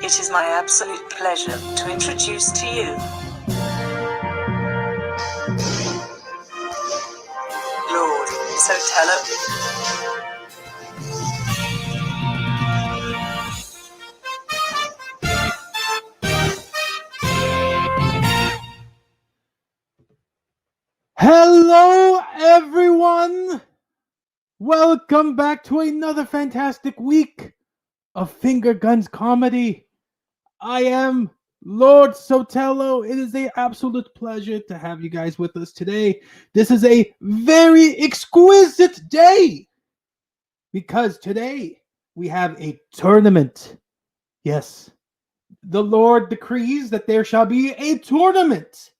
It is my absolute pleasure to introduce to you Lord Sotelo. Hello, everyone! Welcome back to another fantastic week of Finger Guns Comedy. I am Lord Sotelo. It is an absolute pleasure to have you guys with us today. This is a very exquisite day because today we have a tournament. Yes, the Lord decrees that there shall be a tournament.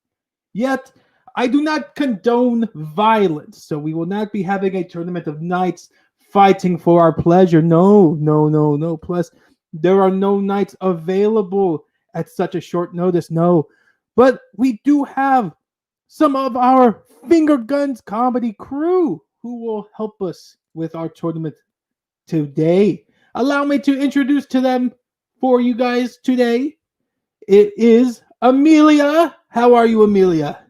Yet, I do not condone violence, so we will not be having a tournament of knights fighting for our pleasure. No. Plus, there are no knights available at such a short notice. No. But we do have some of our Finger Guns comedy crew who will help us with our tournament today. Allow me to introduce to them for you guys today. It is Amelia. How are you, Amelia?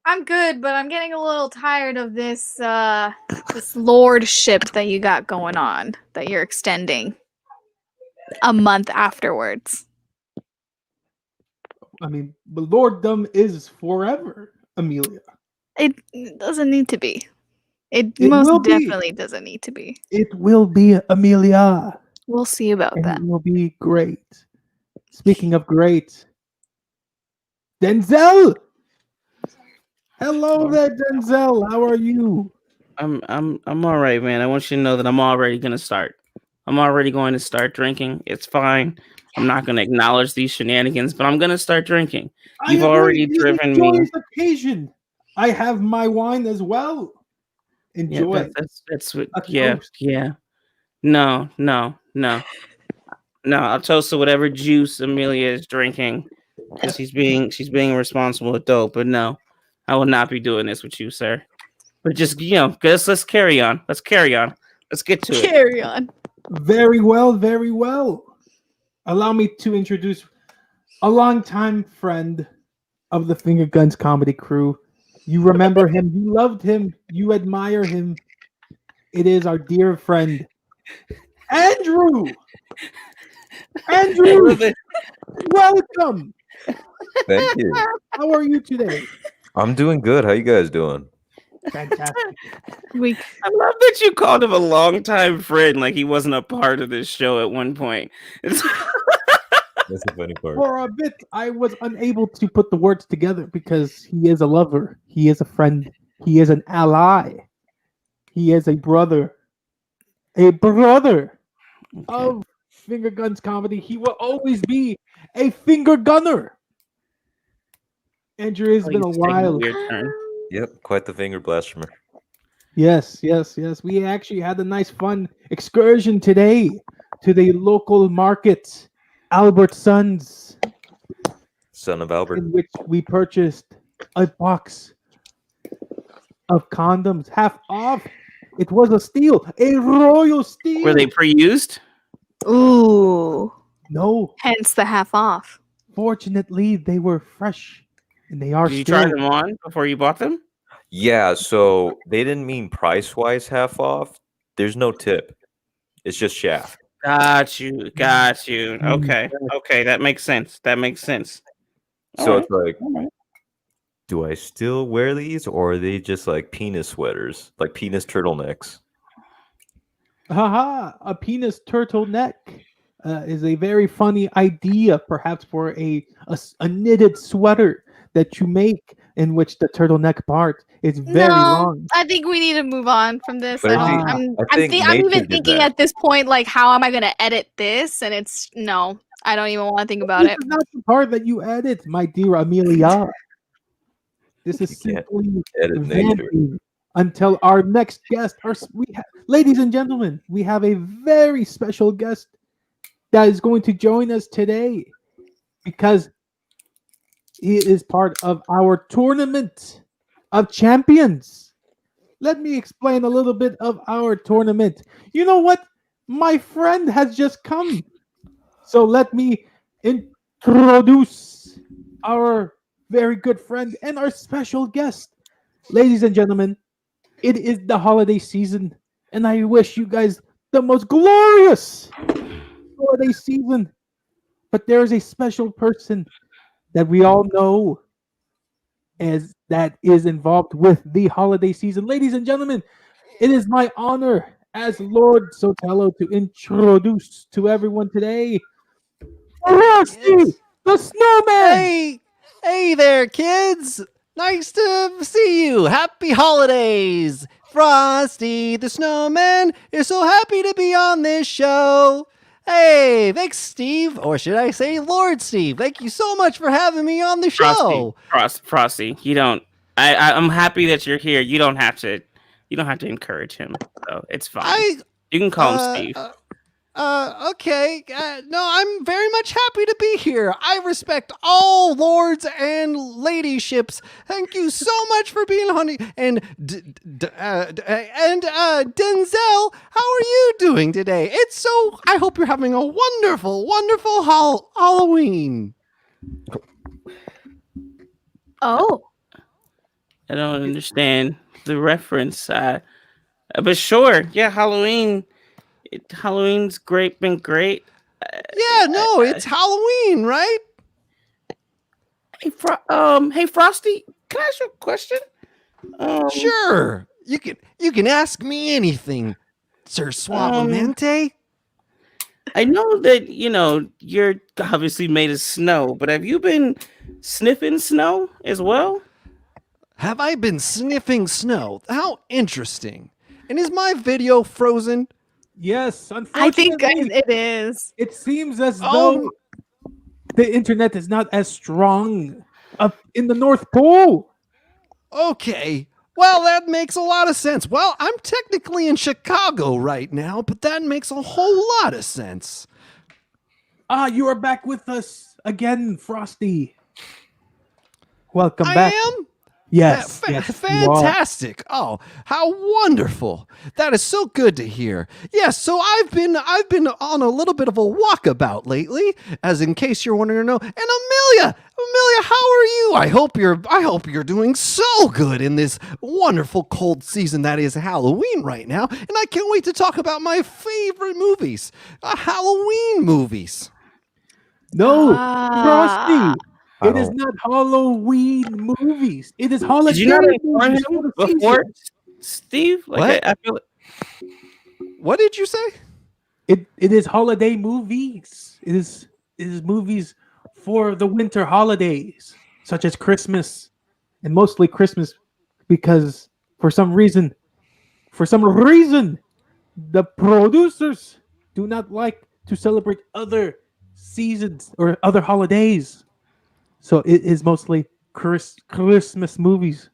I'm good, but I'm getting a little tired of this this lordship that you got going on that you're extending a month afterwards. I mean, but lorddom is forever, Amelia. It doesn't need to be. It It most will be. definitely doesn't need to be. It will be, Amelia. We'll see about And that. it will be great. Speaking of great, Denzel. Hello there, Denzel. How are you? I'm all right, man. I want you to know that I'm already gonna start. I'm already going to start drinking. It's fine. I'm not gonna acknowledge these shenanigans, but I'm gonna start drinking. You've already driven me. Occasion. I have my wine as well. Enjoy. Yeah, that's what. A Yeah, toast. yeah. No. I'll toast to whatever juice Amelia is drinking because she's being a responsible adult. But no, I will not be doing this with you, sir. But just let's carry on. Let's carry on. Let's get to it. Carry on. Very well, very well. Allow me to introduce a longtime friend of the Finger Guns comedy crew. You remember him, you loved him, you admire him. It is our dear friend, Andrew! Andrew! Welcome! Thank you. How are you today? I'm doing good. How you guys doing? Fantastic. I love that you called him a longtime friend, like he wasn't a part of this show at one point. That's the funny part. For a bit, I was unable to put the words together because he is a lover, he is a friend, he is an ally, he is a brother. Of Finger Guns comedy. He will always be a finger gunner. Andrew, it's been a while. Yep, quite the finger blasphemer. Yes. We actually had a nice fun excursion today to the local market, Albertsons. Son of Albert. In which we purchased a box of condoms, half off. It was a steal, a royal steal. Were they pre-used? Ooh. No. Hence the half off. Fortunately, they were fresh, and they are. Did you try them on before you bought them? Yeah, so they didn't mean price-wise half off. There's no tip. It's just shaft. Got you. Okay, that makes sense. So it's like, do I still wear these, or are they just like penis sweaters, like penis turtlenecks? Haha, a penis turtleneck is a very funny idea, perhaps for a knitted sweater that you make in which the turtleneck part is very long. I think we need to move on from this. But I'm even thinking at this point, like, how am I going to edit this? And it's no, I don't even want to think about it. This is not the part that you edit, my dear Amelia. This is simply vamping until our next guest. Ladies and gentlemen, we have a very special guest that is going to join us today because he is part of our tournament of champions. Let me explain a little bit of our tournament. You know what? My friend has just come. So let me introduce our very good friend and our special guest. Ladies and gentlemen, it is the holiday season, and I wish you guys the most glorious holiday season. But there is a special person that we all know as that is involved with the holiday season. Ladies and gentlemen, it is my honor as Lord Sotelo to introduce to everyone today Frosty the Snowman. Hey there, kids! Nice to see you. Happy holidays! Frosty the Snowman is so happy to be on this show. Hey, thanks, Steve, or should I say Lord Steve? Thank you so much for having me on the show. Frosty, you don't. I'm happy that you're here. You don't have to. You don't have to encourage him. So it's fine. You can call him Steve. Okay. No, I'm very much happy to be here. I respect all lords and ladyships. Thank you so much for being on. And Denzel, how are you doing today? I hope you're having a wonderful, wonderful Halloween. Oh. I don't understand the reference. But sure, yeah, Halloween's been great. Yeah, no, it's Halloween, right? Hey, Frosty, can I ask you a question? Sure. You can ask me anything, Sir Suavemente. I know that you're obviously made of snow, but have you been sniffing snow as well? Have I been sniffing snow? How interesting. And is my video frozen? Yes, I think unfortunately, it is. it seems as Oh. though the internet is not as strong up in the North Pole. Okay. Well, that makes a lot of sense. Well, I'm technically in Chicago right now, but that makes a whole lot of sense. You are back with us again, Frosty. Welcome back. I am? Yes, yes, you are. Fantastic. Oh, how wonderful. That is so good to hear. Yes, so I've been on a little bit of a walkabout lately, as in case you're wanting to know. And Amelia, how are you? I hope you're doing so good in this wonderful cold season that is Halloween right now. And I can't wait to talk about my favorite movies, Halloween movies. No, Ah. Frosty. It is not Halloween movies. It is holiday Did you not inform movies him for the before, season. Steve? Like, What? I feel What did you say? It is holiday movies. It is movies for the winter holidays, such as Christmas, and mostly Christmas, because for some reason, the producers do not like to celebrate other seasons or other holidays. So it is mostly Christmas movies.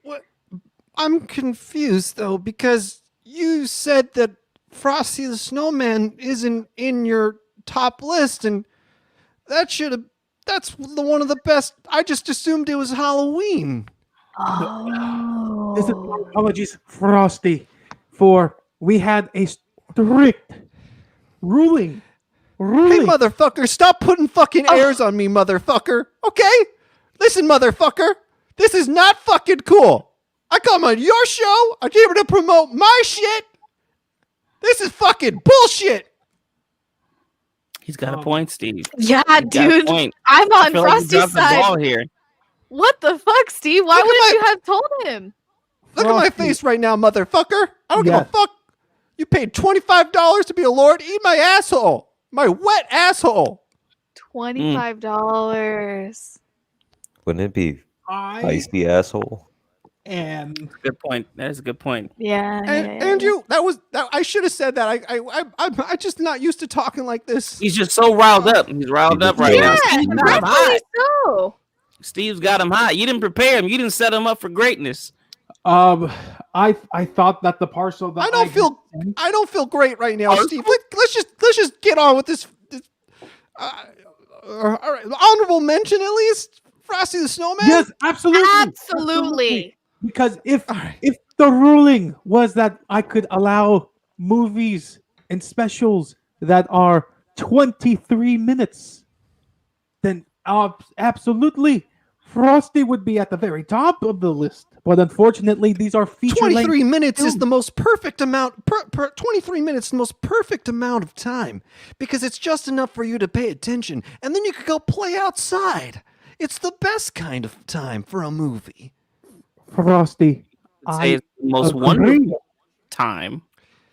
What? I'm confused though, because you said that Frosty the Snowman isn't in your top list, and that's one of the best. I just assumed it was Halloween. Oh. This is my apologies, Frosty, for we had a strict ruling. Hey, motherfucker, stop putting fucking airs on me, motherfucker. Okay? Listen, motherfucker, this is not fucking cool. I come on your show. I'm here to promote my shit. This is fucking bullshit. he's got a point, Steve. Yeah, He's got a dude. point. I'm I on feel like you Frosty's dropped the ball side. here. What the fuck, Steve? Why Look at wouldn't my- you have told him? Look at my Frosty. face right now, motherfucker. I don't give Yeah. a fuck. You paid $25 to be a lord. Eat my asshole. My wet asshole. $25. Wouldn't it be I icy asshole? am. Good point. That is a good point. Yeah. Andrew, I should have said that. I'm just not used to talking like this. He's just so riled up. He's riled up right now. Yeah, Steve's got him rightfully hot. so. Steve's got him hot. You didn't prepare him. You didn't set him up for greatness. I thought that the parcel that I don't feel great right now, Oh, Steve. Let's just get on with this. All right, honorable mention at least. Frosty the Snowman. Yes, absolutely. Absolutely. Because if All right. if the ruling was that I could allow movies and specials that are 23 minutes, then absolutely Frosty would be at the very top of the list. But unfortunately, these are feature length. 23 minutes is films. the most perfect amount. 23 minutes is the most perfect amount of time because it's just enough for you to pay attention, and then you could go play outside. It's the best kind of time for a movie. Frosty. I'd say it's the most agree. wonderful time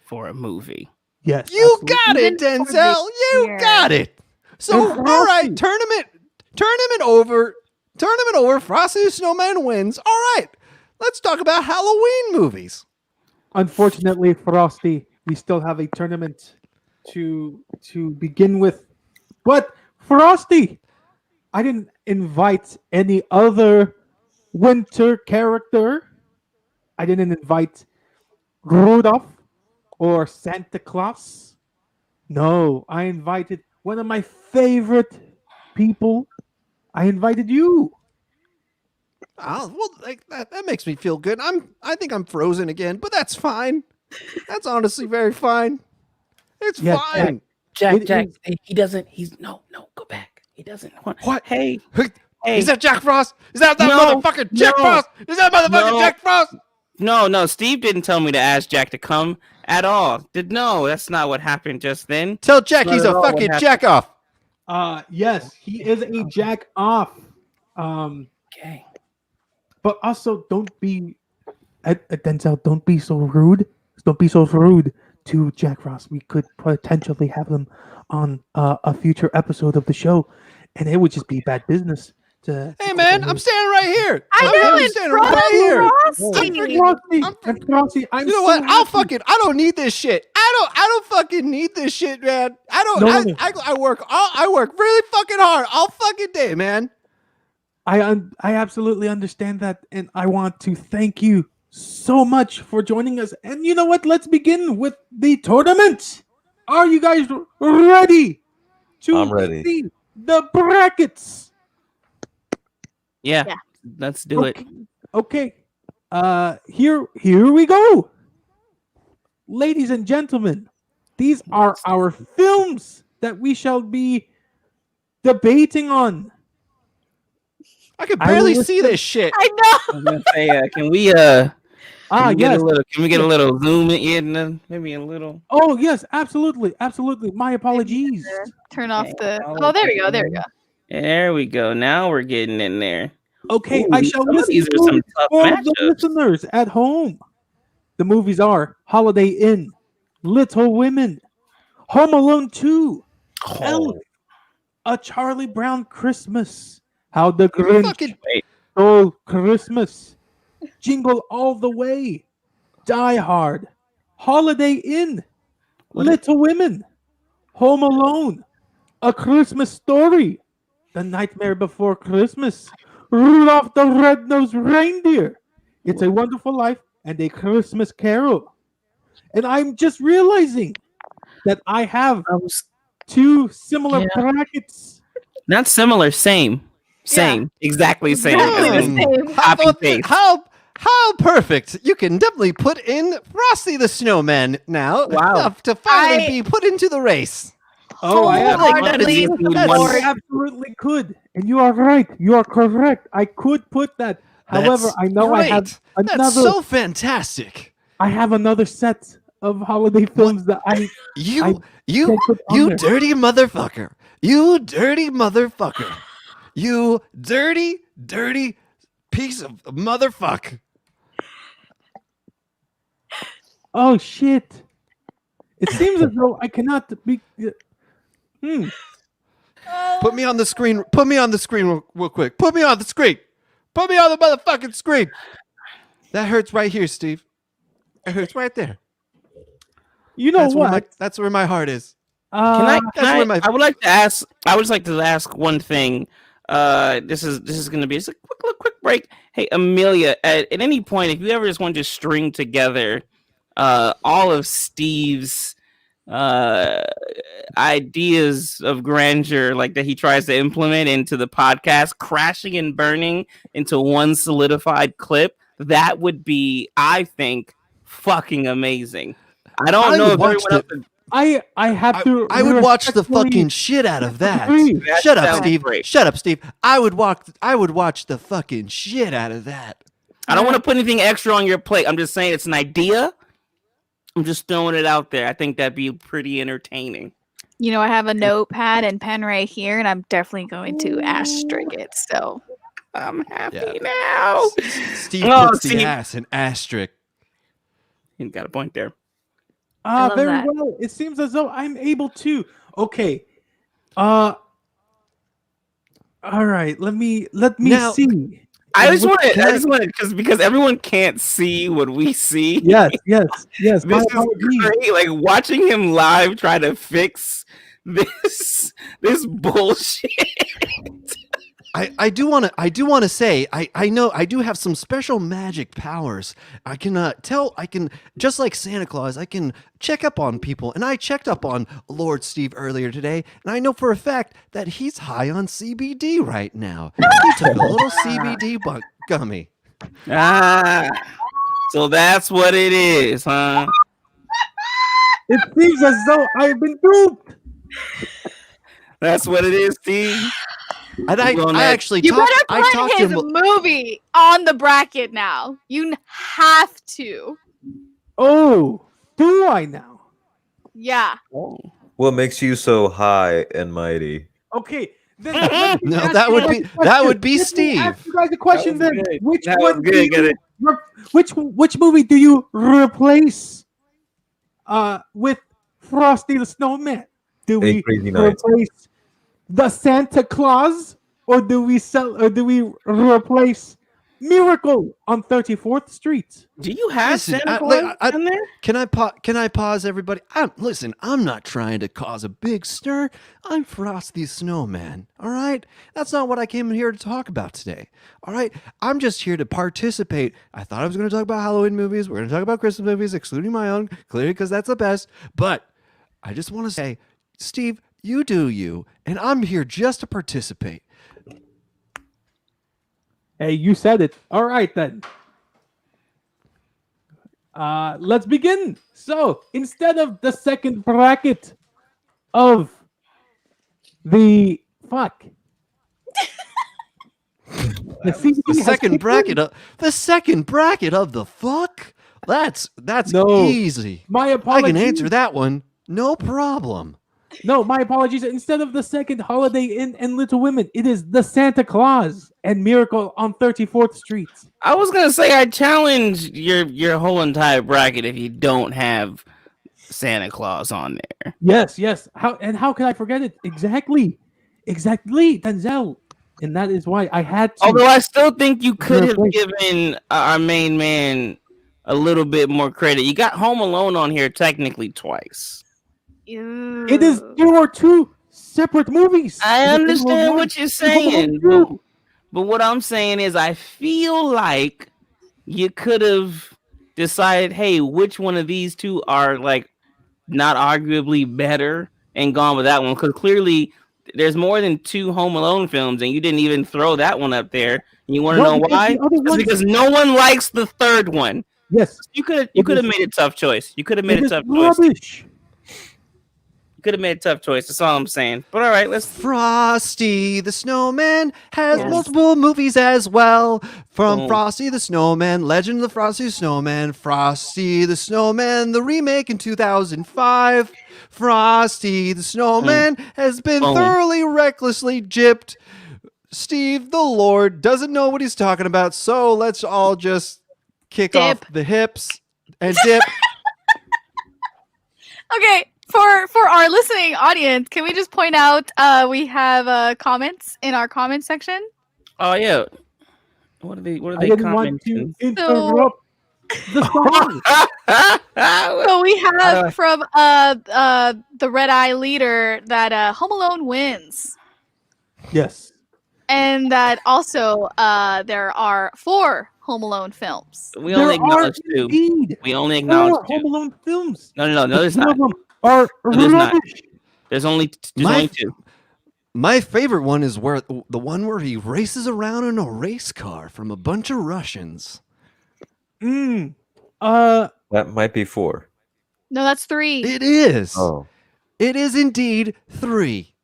for a movie. Yes. You absolutely. got it, Even for Denzel. this You year. got it. So, And all right, Frosty. tournament over. Tournament over. Frosty the Snowman wins. All right, let's talk about Halloween movies. Unfortunately, Frosty, we still have a tournament to begin with. But Frosty, I didn't invite any other winter character. I didn't invite Rudolph or Santa Claus. No, I invited one of my favorite people. I invited you. Oh, well, like, that makes me feel good. I think I'm frozen again, but that's fine. That's honestly very fine. It's Yeah, fine. It Jack, is- he doesn't. He's no, go back. He doesn't want. What? Hey, Hey, hey. Is that Jack Frost? Is that No, motherfucker Jack no. Frost? Is that motherfucker No. Jack Frost? No. Steve didn't tell me to ask Jack to come at all. No, that's not what happened just then. Tell Jack Not he's at a all what fucking happened. jack off. Yes, he is a jack off. Okay. But also, don't be, Denzel. Don't be so rude. Don't be so rude to Jack Frost. We could potentially have them on a future episode of the show, and it would just be bad business. Hey man, I'm standing right here. I know I'm it's standing right here. Frosty. Frosty. You know what? I don't need this shit. I don't fucking need this shit, man. I don't. No. I work really fucking hard all fucking day, man. I absolutely understand that, and I want to thank you so much for joining us. And you know what? Let's begin with the tournament. Are you guys ready to I'm ready. see the brackets? Yeah. Yeah. Let's do it. Okay. Here we go. Ladies and gentlemen, these are our films that we shall be debating on. I can I barely will see this shit. I know. I was gonna say, can we Ah, can we get yes. a little? Can we get a little zoom in? Maybe a little. Oh, yes, absolutely. Absolutely. My apologies. Turn off the. Okay. Oh, there we go. There we go. There we go. Now we're getting in there. Okay, Ooh, I shall some of list these the are some movies tough for the matchups. listeners at home. The movies are Holiday Inn, Little Women, Home Alone 2, Elf, A Charlie Brown Christmas, How the Grinch Fucking Stole Christmas, Jingle All the Way, Die Hard, Holiday Inn, Little Women, Home Alone, A Christmas Story, The Nightmare Before Christmas, Rudolph the Red-Nosed Reindeer, It's a Wonderful Life, and A Christmas Carol. And I'm just realizing that I have two similar brackets. Not similar, same, exactly same. Exactly the Hmm. same. How Copy about paste. how perfect! You can definitely put in Frosty the Snowman now. Wow. To finally I- be put into the race. Oh, I Wholeheartedly absolutely could. And you are right. You are correct. I could put that. However, That's I know I have great. another That's so fantastic. I have another set of holiday films that I You can't put on you there. dirty motherfucker. You dirty motherfucker. You dirty piece of motherfucker. Oh shit. It seems as though I cannot be Put me on the screen. Put me on the screen real quick. Put me on the screen. Put me on the motherfucking screen. That hurts right here, Steve. It hurts right there. You know That's where what? that's where my heart is. Can I? that's where my- I would like to ask. I would like to ask one thing. This is going to be just a quick break. Hey, Amelia, at any point, if you ever just want to string together all of Steve's ideas of grandeur, like that he tries to implement into the podcast, crashing and burning into one solidified clip, that would be, I think, fucking amazing. I don't know if everyone else. I have to. I would watch the respectfully fucking shit out of that. disagree. That Shut up, sounds Steve. great. Shut up, Steve. I would watch the fucking shit out of that. I don't want to put anything extra on your plate. I'm just saying it's an idea. I'm just throwing it out there. I think that'd be pretty entertaining. You know, I have a notepad and pen right here, and I'm definitely going to asterisk it. So I'm happy Yeah. now. Steve Oh, puts the Steve. ass in asterisk. You got a point there. love Very that. well. It seems as though I'm able to. Okay. All right. Let me Now- see. I just What- want to. can I I- just want to because everyone can't see what we see. Yes. My This is apologies. great. Like watching him live try to fix this bullshit. I do want to say I know I do have some special magic powers. I can I can, just like Santa Claus, I can check up on people, and I checked up on Lord Steve earlier today, and I know for a fact that he's high on CBD right now. He took a little CBD gummy. Ah, so that's what it is, huh? It seems as though I've been duped. That's what it is, Steve. And Well, I Ned, actually you talked. I better talked put to his him. movie on the bracket now. You have to. Oh, do I now? Yeah. What makes you so high and mighty? Okay. Then let me No, ask that you would guys be- a that question. would be Let me Steve. ask you guys a question That was then. good. Which That was one good, do you get it. which movie do you replace with Frosty the Snowman? Do Hey, we Crazy Nights. replace the Santa Claus, or do we replace Miracle on 34th Street? Do you have Listen, Santa like, Claus in there? Can I pause, everybody? Listen, I'm not trying to cause a big stir. I'm Frosty Snowman. All right, that's not what I came in here to talk about today. All right, I'm just here to participate. I thought I was going to talk about Halloween movies. We're going to talk about Christmas movies, excluding my own, clearly because that's the best. But I just want to say, Steve, you do you, and I'm here just to participate. Hey, you said it. All right then. Let's begin. So instead of the second bracket of the fuck. The CBD The has second kicked bracket in. of the fuck. That's No. easy. My I apologies. can answer that one, no problem. No, my apologies. Instead of the second Holiday Inn and Little Women, it is the Santa Claus and Miracle on 34th Street. I was gonna say I challenge your whole entire bracket if you don't have Santa Claus on there. Yes. How could I forget it? Exactly, Denzel. And that is why I had to. Although I still think you could have Replace- given our main man a little bit more credit. You got Home Alone on here technically twice. It is there are two separate movies. I It is understand one, what you're it's Home Alone saying, two. but what I'm saying is I feel like you could have decided, hey, which one of these two are like not arguably better and gone with that one, because clearly there's more than two Home Alone films and you didn't even throw that one up there. And you want to No, know because why? the other It's ones- because no one likes the third one. Yes, You could It have is- made a tough choice. You could have made it a is tough choice. rubbish. You could have made a tough choice. That's all I'm saying. But all right, let's. Frosty the Snowman has Yes. multiple movies as well. From Oh. Frosty the Snowman, Legend of the Frosty Snowman, Frosty the Snowman, the remake in 2005. Frosty the Snowman has been Oh. thoroughly recklessly gypped. Steve the Lord doesn't know what he's talking about, so let's all just kick off Dip. the hips and dip. Okay, for our listening audience, can we just point out we have comments in our comment section? Oh yeah. What are they? What are I they didn't want to commenting? interrupt the song. So we Uh, have from the Red Eye leader that Home Alone wins, Yes. and that also there are 4 Home Alone films. we only There are acknowledge two. indeed We only 4 acknowledge Home two. Alone films. No, there's Some not. of them are there's not. rubbish. There's only My- two. My favorite one is where the one where he races around in a race car from a bunch of Russians. Mm. That might be 4. No, that's 3. It is. Oh, It is indeed 3.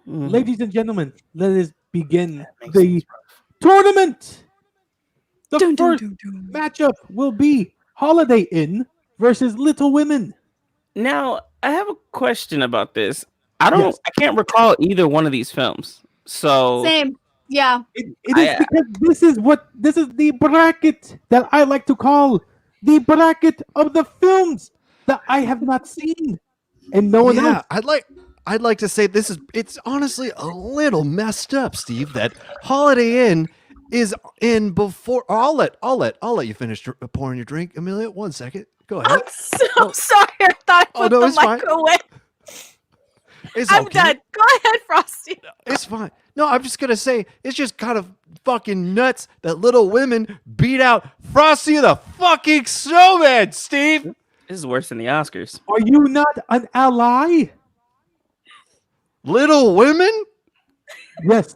Ladies and gentlemen, let us begin makes the sense, tournament. The Dun, dun, first dun, dun. matchup will be Holiday Inn versus Little Women. Now, I have a question about this. I Yes. can't recall either one of these films. So Same. Yeah. It is because this is the bracket that I like to call the bracket of the films that I have not seen, and no one Yeah, else. I'd like to say it's honestly a little messed up, Steve, that Holiday Inn is in before. I'll let you finish pouring your drink, Amelia. 1 second. Go ahead. I'm so sorry. I thought I Oh, put no, the it's fine. mic away. It's I'm okay. done. Go ahead, Frosty. It's fine. No, I'm just gonna say it's just kind of fucking nuts that Little Women beat out Frosty the fucking Snowman, Steve. this is worse than the Oscars. Are you not an ally? Little Women Yes.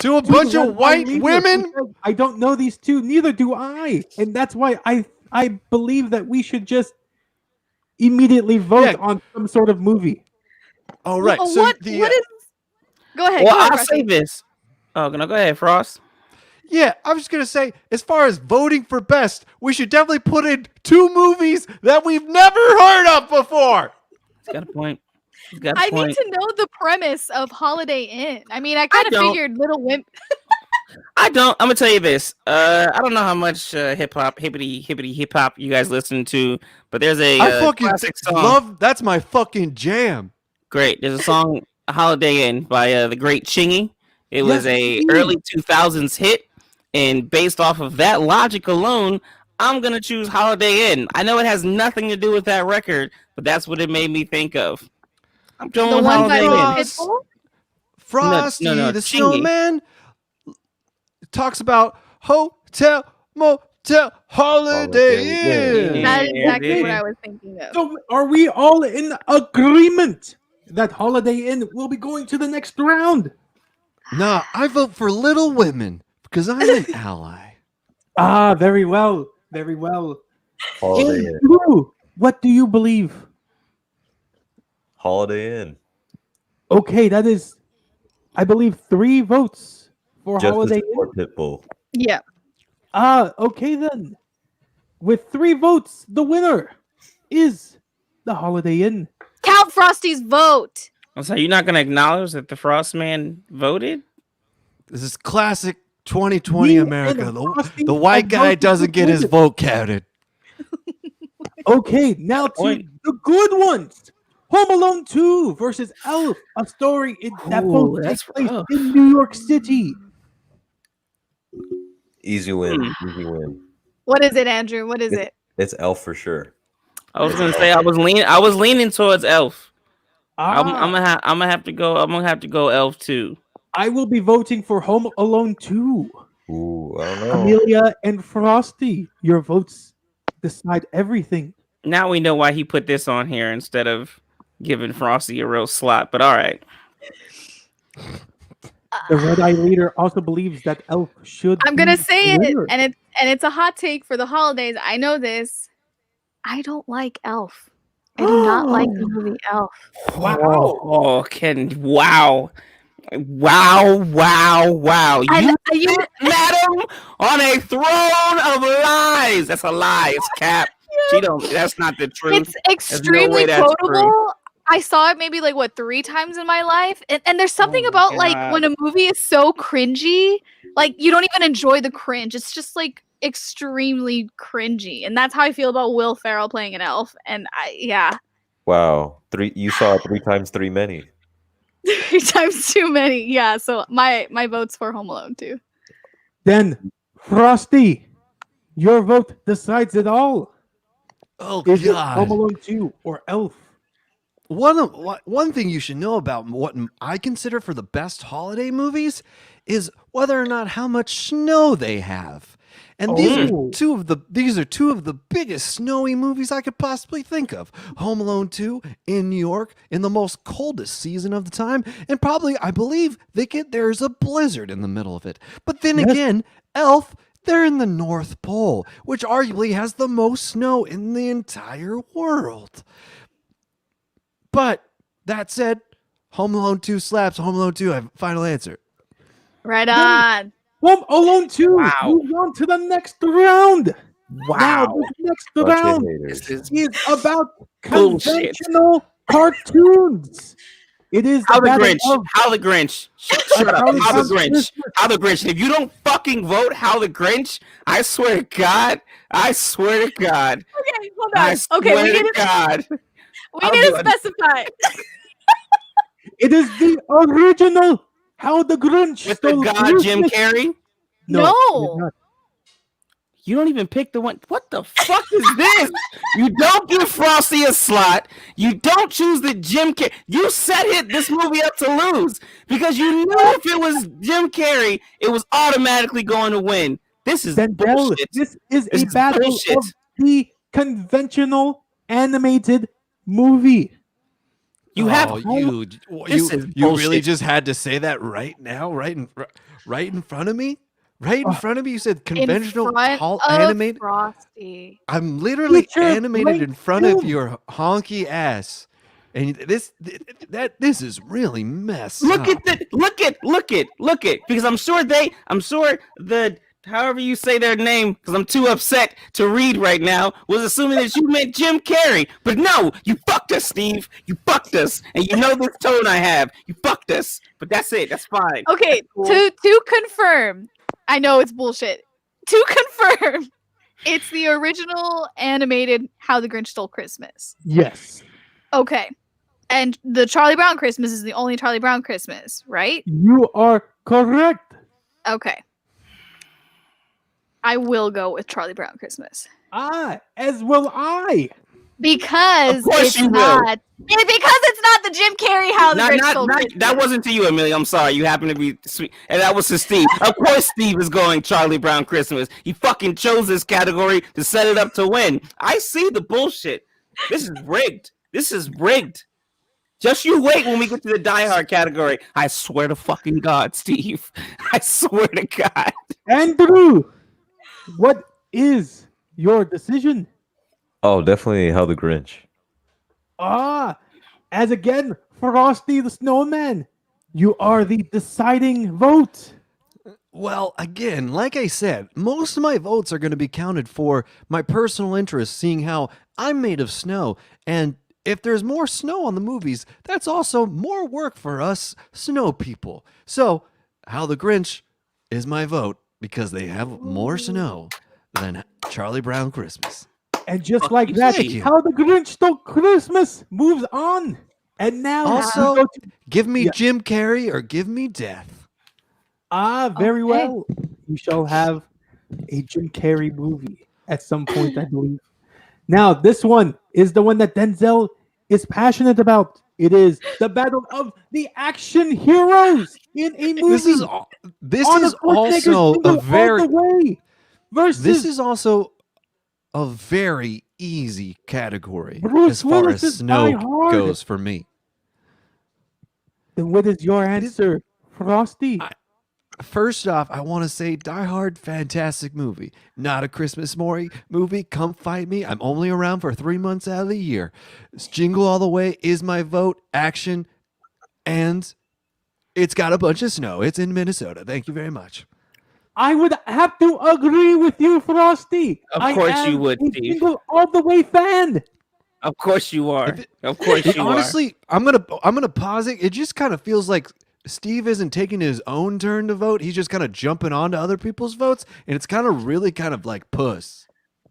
to a To bunch the of Red white Leaders, women. because I don't know these two. Neither do I, and that's why I believe that we should just immediately vote Yeah. on some sort of movie. All right. Well, So what the is? Go ahead. Well, go ahead, I'll Frosty. say this. Oh, no, go ahead, Frost. yeah, I was just gonna say, as far as voting for best, we should definitely put in 2 movies that we've never heard of before. He's got a point. He's got a I point. need to know the premise of Holiday Inn. I mean, I kind of don't. figured Little Women. I don't. I'm gonna tell you this. I don't know how much hip hop, hippity hip hop you guys listen to, but there's a I fucking classic song. love. That's my fucking jam. Great. There's a song, "Holiday Inn" by the great Chingy. It was Yes, a indeed. early 2000s hit, and based off of that logic alone, I'm gonna choose Holiday Inn. I know it has nothing to do with that record, but that's what it made me think of. I'm The going one by Holiday Inn. Frost. Pitbull. Frosty no, the Chingy. Snowman talks about hotel, motel, Holiday Holiday Inn. That is Yeah, exactly what yeah. I was thinking of. So, are we all in agreement that Holiday Inn will be going to the next round? Nah, I vote for Little Women because I'm an ally. Ah, very well, very well. Holiday And Inn. you, what do you believe? Holiday Inn. Okay, that is, I believe, 3 votes for Justice Holiday Inn. for Pitbull. Yeah. Okay then. With 3 votes, the winner is the Holiday Inn. Count Frosty's vote. So you're not gonna acknowledge that the Frost Man voted? This is classic 2020 Me America. and The, Frosty the white have guy voted doesn't for get his women. vote counted. Okay, now to Point. the good ones. Home Alone 2 versus Elf, a story that Ooh, both that's takes place rough. in New York City. Easy win. Easy win. What is it, Andrew? What is It's- it? It's Elf for sure. I was gonna say I was leaning towards Elf. I'm Ah, gonna have to go Elf too. I will be voting for Home Alone 2. Ooh, I don't know. Amelia and Frosty, your votes decide everything. Now we know why he put this on here instead of giving Frosty a real slot. But all right, The Red Eye Leader also believes that Elf should. I'm gonna be say the it, winner. and it's a hot take for the holidays. I know this. I don't like Elf. I do not like the movie Elf. Wow. Oh, Ken! Wow! You You madam on a throne of lies. That's a lie. It's Cap. She don't. That's not the truth. it's extremely that's true. quotable. I saw it maybe like 3 times in my life, and there's something Oh my about like God. when a movie is so cringy, like you don't even enjoy the cringe. It's just like extremely cringy, and that's how I feel about Will Ferrell playing an elf. And yeah, Wow. You saw it 3 times 3 many. 3 times too many. Yeah, so my vote's for Home Alone too. Then, Frosty, your vote decides it all. Oh Is it Home God! Alone 2 or Elf? One thing you should know about what I consider for the best holiday movies is whether or not how much snow they have. And these Oh. are two of the biggest snowy movies I could possibly think of. Home Alone 2 in New York in the most coldest season of the time, and probably I believe there's a blizzard in the middle of it. But then Yes. again, Elf They're in the North Pole, which arguably has the most snow in the entire world. But that said, Home Alone 2 slaps. Home Alone 2, I have a final answer. Right on. Home Alone 2 Wow. moves on to the next round. Now, Wow. this next Bunch of round haters. This is is about Bullshit. conventional cartoons. It is how the battle Grinch. of How the Grinch. Shut up. How the How the Grinch. Grinch. How the Grinch. If you don't fucking vote how the Grinch, I swear to God. I swear to God. Okay, hold I on. swear Okay, we to need to, God. we I'll need do to it. specify. It is the original How the Grinch With the Stole God Jim Christmas. Carrey. No. it is not. You don't even pick the one. What the fuck is this? You don't give Frosty a slot. You don't choose the Jim Carrey. You set this movie up to lose because you knew if it was Jim Carrey, it was automatically going to win. This is Denzel, bullshit. this is This a is battle bullshit. of the conventional animated movie. You have This is you really bullshit. just had to say that right now, right in front of me, right in front of me. You said conventional in front hall of animated. Frosty. I'm literally Feature animated in length front of film. your honky ass, and this is really messed look up. at the look at because I'm sure the however you say their name, because I'm too upset to read right now, was assuming that you meant Jim Carrey. But no, you fucked us, Steve. You fucked us. And you know this tone I have. You fucked us. But that's it. That's fine. Okay, Cool. to confirm, I know it's bullshit. To confirm, it's the original animated How the Grinch Stole Christmas. Yes, Okay. And the Charlie Brown Christmas is the only Charlie Brown Christmas, right? you are correct. Okay. I will go with Charlie Brown Christmas. As will I. Because Of course it's you will. not. Because it's not the Jim Carrey How the Grinch Stole Christmas. That wasn't to you, Amelia. I'm sorry. You happen to be sweet. And that was to Steve. Of course, Steve is going Charlie Brown Christmas. He fucking chose this category to set it up to win. I see the bullshit. This is rigged. This is rigged. Just you wait when we get to the Die Hard category. I swear to fucking God, Steve. I swear to God. Andrew, what is your decision? Oh, definitely How the Grinch. As again, Frosty the Snowman, you are the deciding vote. Well, again, like I said, most of my votes are going to be counted for my personal interest, seeing how I'm made of snow. And if there's more snow on the movies, that's also more work for us snow people. So, How the Grinch is my vote because they have more snow than Charlie Brown Christmas. And just Fuck like you, that, thank you. How the Grinch Stole Christmas moves on. And now Also- we go to Give me Yeah. Jim Carrey or give me death. very Okay. well. You shall have a Jim Carrey movie at some point, I believe. Now, this one is the one that Denzel is passionate about. It is the battle of the action heroes in a movie. This is Arnold Schwarzenegger's also Jingle a very All the Way versus This is also a very easy category Bruce as far Willis's as snow Die Hard. goes for me. Then what is your answer, Frosty? First off, I want to say Die Hard, fantastic movie. Not a Christmas movie. Come fight me. I'm only around for 3 months out of the year. Jingle All the Way is my vote. Action. And it's got a bunch of snow. It's in Minnesota. Thank you very much. I would have to agree with you, Frosty. Of course I you am would, a Steve. Jingle All the Way fan. Of course you are. If it- Of course you are. Honestly, I'm gonna pause it. It just kind of feels like Steve isn't taking his own turn to vote. He's just kind of jumping onto other people's votes, and it's kind of really kind of like puss.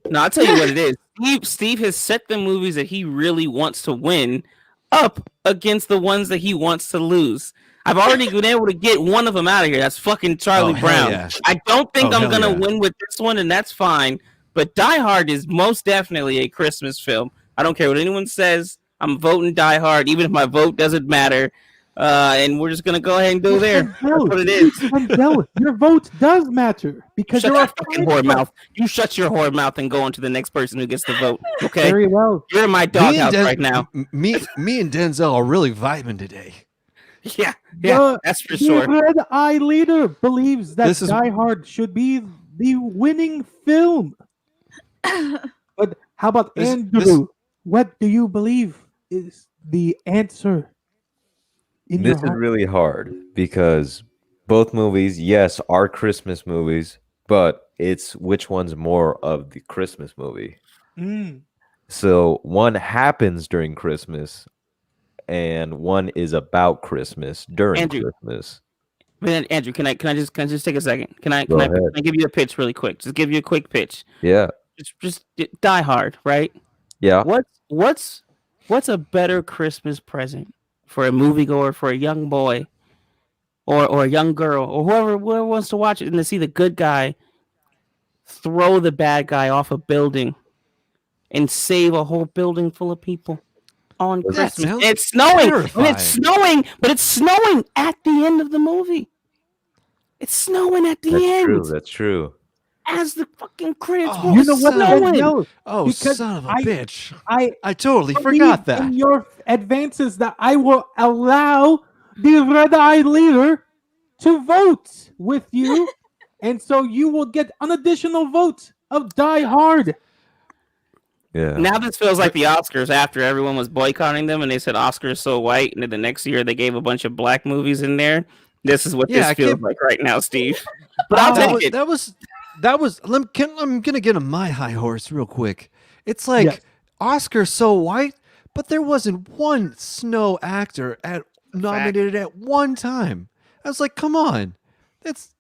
No, I'll tell you what it is. Steve has set the movies that he really wants to win up against the ones that he wants to lose. I've already been able to get one of them out of here. That's fucking Charlie Oh, hell Brown. yeah. I don't think Oh, I'm hell gonna yeah. win with this one, and that's fine. But Die Hard is most definitely a Christmas film. I don't care what anyone says. I'm voting Die Hard, even if my vote doesn't matter. And we're just gonna go ahead and do there. That's what it is. Denzel, your vote does matter because Shut there your are fucking five whore mouth. You shut your whore mouth and go on to the next person who gets the vote. Okay, Very well. you're in my Me and doghouse Den- right now. Me and Denzel are really vibing today. Yeah, The- that's for The sure. Red Eye Leader believes that This is- Die Hard should be the winning film. But how about This- Andrew? What do you believe is the answer? In This your is heart? really hard because both movies, yes, are Christmas movies, but it's which one's more of the Christmas movie. Mm. So one happens during Christmas, and one is about Christmas during Andrew. Christmas. Man, Andrew, can I just take a second? Can I Go ahead. give you a pitch really quick? Just give you a quick pitch. Yeah, Just Die Hard, right? yeah. What's a better Christmas present for a moviegoer, for a young boy, or a young girl, or whoever wants to watch it and to see the good guy throw the bad guy off a building and save a whole building full of people on That Christmas. sounds It's snowing. terrifying. And it's snowing, but it's snowing at the end of the movie. It's snowing at the That's end true. That's true. as the fucking credits Oh, roll. You know what, son of a- Denzel? Oh, Because son of a I- bitch. I I totally believe forgot that. in your advances that I will allow the red-eyed leader to vote with you, and so you will get an additional vote of Die Hard. Yeah. Now this feels like the Oscars after everyone was boycotting them and they said Oscars so white, and then the next year they gave a bunch of black movies in there. This is what Yeah, this I feels can't- like right now, Steve. But I'll that take was, it. that was I'm gonna get on my high horse real quick. It's like Yes. Oscar so white, but there wasn't one snow actor nominated at one time. I was like, come on, it's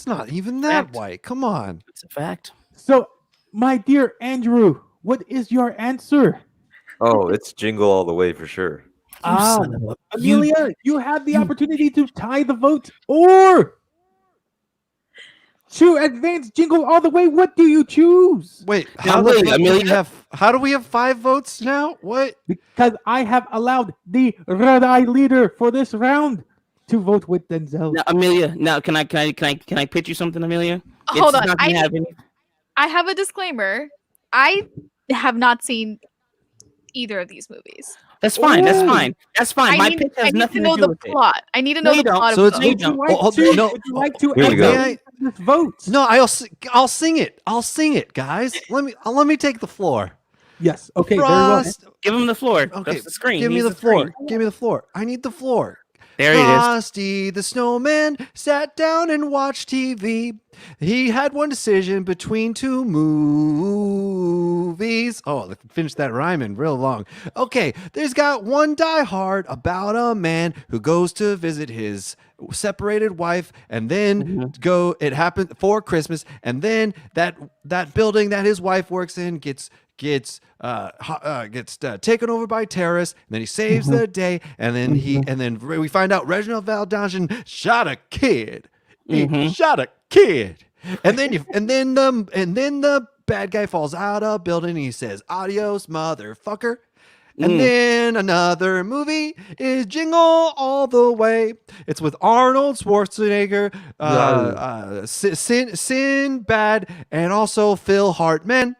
not even that Fact. white. Come on. It's a fact. So, my dear Andrew, what is your answer? Oh, it's Jingle All the Way for sure. Ah, Amelia, you have the opportunity to tie the vote or to advance Jingle All the Way. What do you choose? Wait, Now, how, wait, do we Amelia- have, how do we have 5 votes now? What? Because I have allowed the red-eye leader for this round to vote with Denzel. Now, Amelia, now can I pitch you something, Amelia? Hold on, not gonna have any- I have a disclaimer. I have not seen either of these movies. That's fine. That's Ooh. fine. That's fine. My pitch I has need to nothing know to do the with it. plot. I need to No, know you the don't. plot So of it's- the Would movie. you like Oh, to? no. Would you like to Here we go. advance this vote? No, I'll sing it. I'll sing it, guys. Let me take the floor. Yes. Okay. Very well. Frost. Give him the floor. Okay, That's the screen. give He me needs the floor. screen. Give me the floor. I need the floor. There it is. Frosty the Snowman sat down and watched TV. He had one decision between 2 movies. Oh, finish that rhyming real long. Okay, there's got one Die Hard about a man who goes to visit his separated wife, and then it happened for Christmas, and then that building that his wife works in gets taken over by terrorists, and then he saves the day, and then we find out Reginald Valdagen shot a kid. He shot a kid, and then the bad guy falls out of a building, and he says, "Adios, motherfucker." And then another movie is Jingle All the Way. It's with Arnold Schwarzenegger, Sinbad, and also Phil Hartman.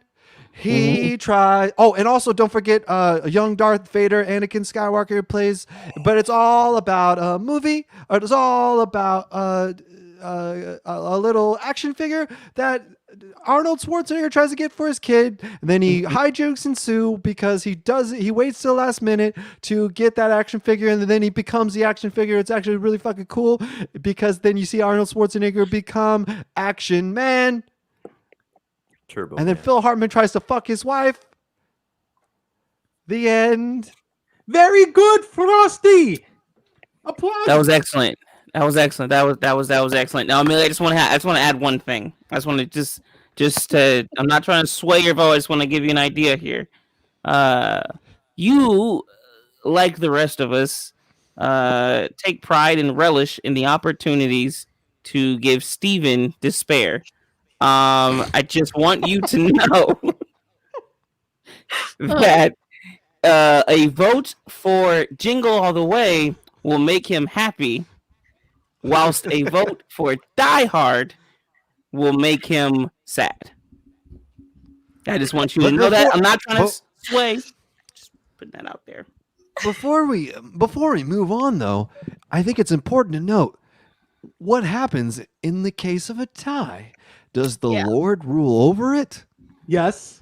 He tries. Oh, and also don't forget a young Darth Vader, Anakin Skywalker plays. But it's all about a movie. Or it's all about a little action figure that Arnold Schwarzenegger tries to get for his kid, and then he hijinks ensue because he waits till the last minute to get that action figure, and then he becomes the action figure. It's actually really fucking cool because then you see Arnold Schwarzenegger become Action Man, Turbo. and then Man. Phil Hartman tries to fuck his wife. The end. Very good, Frosty. Applause. That was excellent. That was excellent. That was excellent. Now, Amelia, I just want to add one thing. I just want to just I'm not trying to sway your vote. I just want to give you an idea here. You, like the rest of us, take pride and relish in the opportunities to give Steven despair. I just want you to know that a vote for Jingle All the Way will make him happy, whilst a vote for Die Hard will make him sad. I just want you to But know that. before- I'm not trying but- to sway. Just putting that out there. Before we move on, though, I think it's important to note what happens in the case of a tie? Does the Yeah. Lord rule over it? Yes.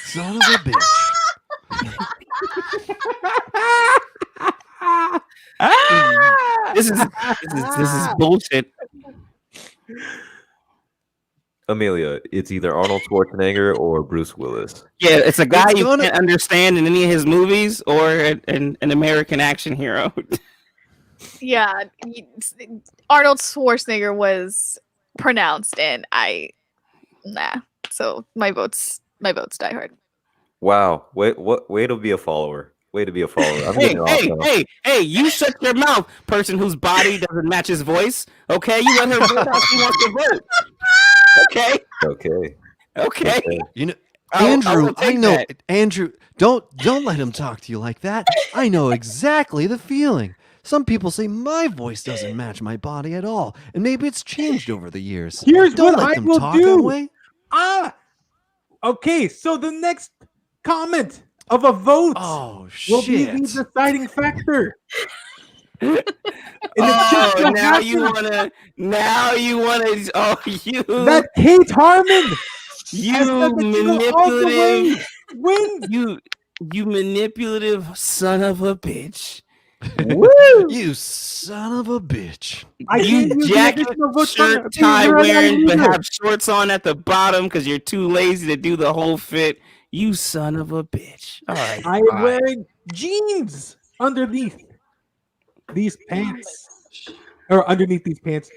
Son of a bitch. This is bullshit. Amelia, it's either Arnold Schwarzenegger or Bruce Willis. Yeah, it's a guy It's you gonna- can't understand in any of his movies, or an American action hero. Yeah, Arnold Schwarzenegger was pronounced, and nah. So my votes Die Hard. Wow. Way to be a follower. Way to be a follower. I'm Hey, getting off hey, now. hey! You shut your mouth, person whose body doesn't match his voice. Okay, you let her vote how she wants to vote. Okay, Okay. okay. You know, I Andrew, will I take know. that. Andrew, don't let him talk to you like that. I know exactly the feeling. Some people say my voice doesn't match my body at all, and maybe it's changed over the years. Here's Don't what let I them will talk do. that way. Okay, so the next comment of a vote Oh will be shit! the deciding factor. And it's Oh, just so now you happens wanna. Oh, you. that Kate Harmon You has said that Jingle All the Way manipulative, wins. you manipulative son of a bitch. Woo! You son of a bitch! I gave You you the jacket, additional votes from shirt, the tie Red wearing, but Leader. have shorts on at the bottom because you're too lazy to do the whole fit. You son of a bitch. All right. I am fine. wearing jeans underneath these pants. Or underneath these pants.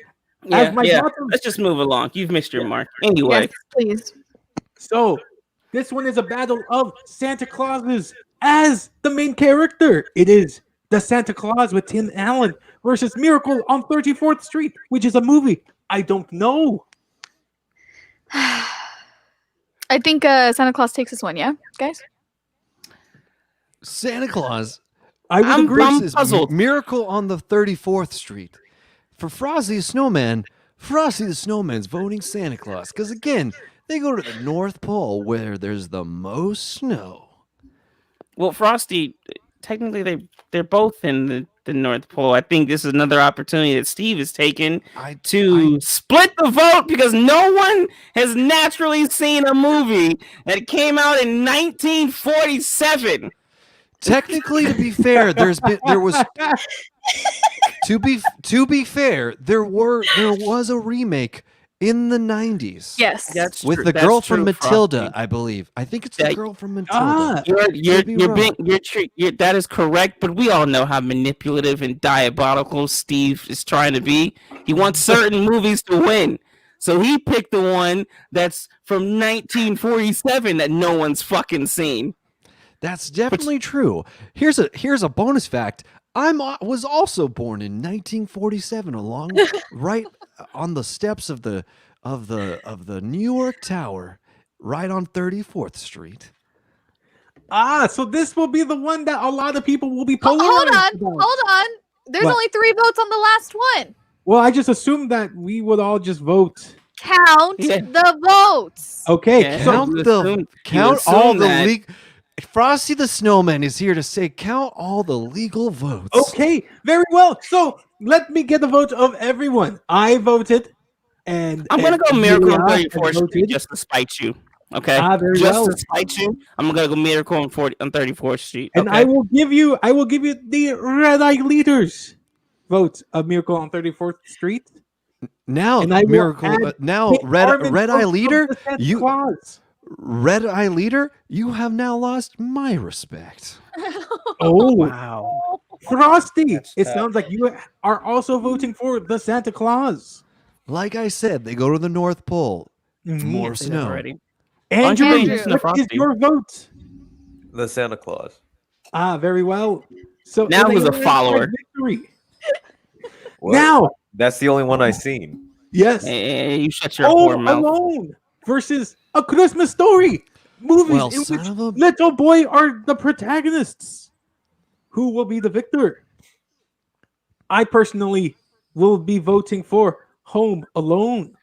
Yeah, my yeah. bottom- Let's just move along. You've missed your mark. Anyway, Yes, please. So, this one is a battle of Santa Clauses as the main character. It is the Santa Claus with Tim Allen versus Miracle on 34th Street, which is a movie I don't know. I think Santa Claus takes this one. Yeah, guys. Santa Claus I would I'm agree. versus puzzled. Miracle on the 34th Street. For Frosty the Snowman, Frosty the Snowman's voting Santa Claus because again, they go to the North Pole where there's the most snow. well, Frosty, technically they're both in the North Pole. I think this is another opportunity that Steve has taken to split the vote because no one has naturally seen a movie that came out in 1947. Technically, to be fair, there was to be fair, there was a remake in the 90s. Yes. That's With true- the that's girl from true, Matilda, Frosty. I believe. I think it's the Yeah, girl from Matilda. Ah, You're be being wrong. that is correct, but we all know how manipulative and diabolical Steve is trying to be. He wants certain movies to win. So he picked the one that's from 1947 that no one's fucking seen. That's definitely true. Here's a bonus fact. Was also born in 1947, along right on the steps of the New York Tower, right on 34th Street. so this will be the one that a lot of people will be Hold polarized on. about. Hold on. There's What? only 3 votes on the last one. Well, I just assumed that we would all just vote. Count Yeah. the votes. Okay, Yeah. so Count you the assume- you count all assume the that. Frosty the Snowman is here to say count all the legal votes. okay, very well. So let me get the vote of everyone. I voted, and I'm gonna go and Miracle on Julia 34th Street voted. just to spite you. Okay, Very just well. to spite you, I'm gonna go Miracle on 34th Street. And Okay? I will give you the Red Eye Leaders vote of Miracle on 34th Street. Now And I will Miracle add now Kate Red Harmon's Red vote Eye of Leader, the Santa you Claus. Red Eye Leader, you have now lost my respect. Oh, wow. Frosty! That's It tough. sounds like you are also voting for the Santa Claus. Like I said, they go to the North Pole. It's Mhm. more Say that snow. already. Andrew, Andrew. what is Frosty. your vote? The Santa Claus. Very well. So Now in who's a landslide follower? Victory. What? Now, That's the only one I've seen. yes. Hey, you shut your Home whore mouth. Alone versus A Christmas Story. Movies Well, in son which of a- little boy are the protagonists. Who will be the victor? I personally will be voting for Home Alone.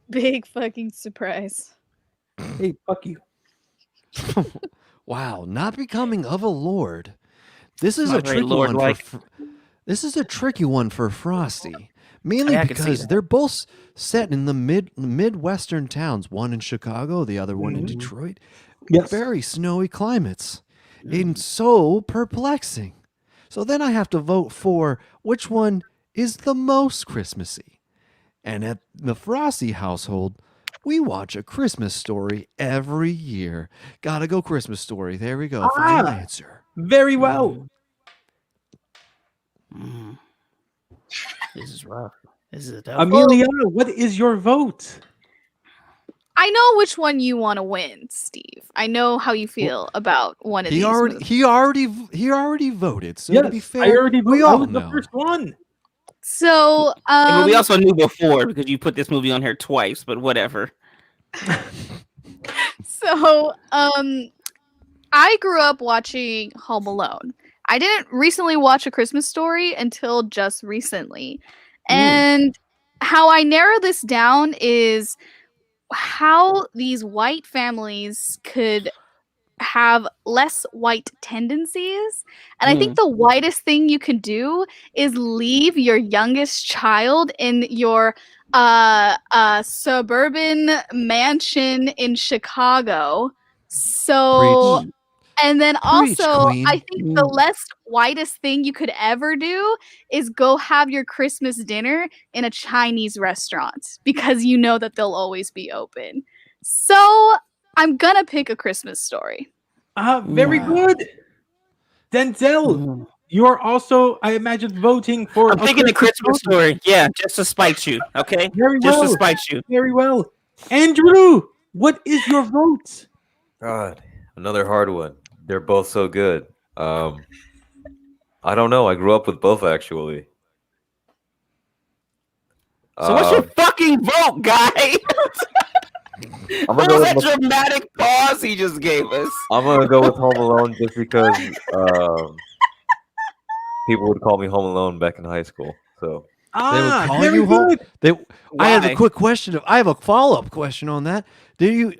Big fucking surprise. Hey, fuck you. Wow, not becoming of a lord. This is Not a very tricky one lord-like. this is a tricky one for Frosty Mainly Yeah, I can see because that. they're both set in the midwestern towns. One in Chicago, the other one in Mhm. Detroit. Yes. Very snowy climates, Mm. and so perplexing. So then I have to vote for which one is the most Christmassy. And at the Frosty household, we watch A Christmas Story every year. Gotta go Christmas Story. There we go. Final Ah. answer. Very well. Mm. This is rough. This is a tough. Amelia, what is your vote? I know which one you want to win, Steve. I know how you feel about one of He these. already movies. he already voted. So Yes, to be I fair, already we voted. I all was the know. first one. So, Yeah, but we also knew before because you put this movie on here twice. But whatever. so, I grew up watching Home Alone. I didn't recently watch A Christmas Story until just recently. And how I narrow this down is how these white families could have less white tendencies. And I think the whitest thing you can do is leave your youngest child in your suburban mansion in Chicago. So Preach. and then Preach, also, queen. I think the less whitest thing you could ever do is go have your Christmas dinner in a Chinese restaurant because you know that they'll always be open. So I'm gonna pick A Christmas Story. Very Wow. good. Denzel, you are also, I imagine, voting for. I'm thinking a Christmas Story. Yeah, just to spite you. Okay, Very just well. to spite you. Very well. Andrew, what is your vote? God, another hard one. They're both so good. I don't know. I grew up with both actually. So what's your fucking vote, guy? I'm What gonna, was go that with, dramatic pause he just gave us? I'm gonna go with Home Alone just because people would call me Home Alone back in high school. So They would call very you home. good. I have a Why? quick question. I have a follow-up question on that.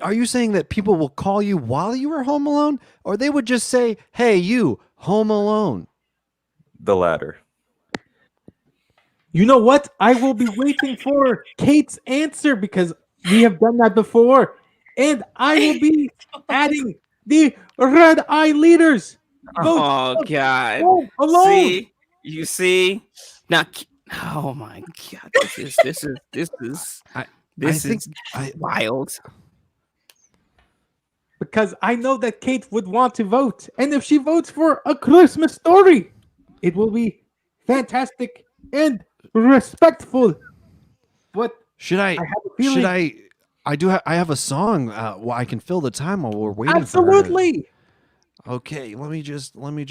Are you saying that people will call you while you were home alone, or they would just say, "Hey, you, home alone"? the latter. You know what? I will be waiting for Kate's answer because we have done that before. And I will be adding the Red Eye Leaders. Vote Oh God! Home Alone. See, you see now. Oh my God! This is I this think is I wild. Because I know that Kate would want to vote. And if she votes for A Christmas Story, it will be fantastic and respectful. But should I I have a feeling. I have a song where I can fill the time while we're waiting for her. Absolutely. Okay, let me just me.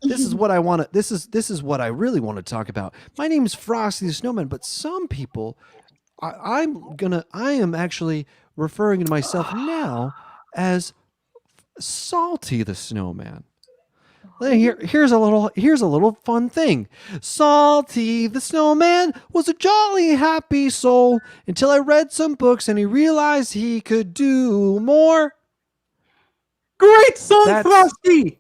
This is what I want to this is what I really want to talk about. My name is Frosty the Snowman, but some people I am actually referring to myself now as Salty the Snowman. Here's a little fun thing. Salty the Snowman was a jolly happy soul until I read some books and he realized he could do more. Great song, That's- Frosty.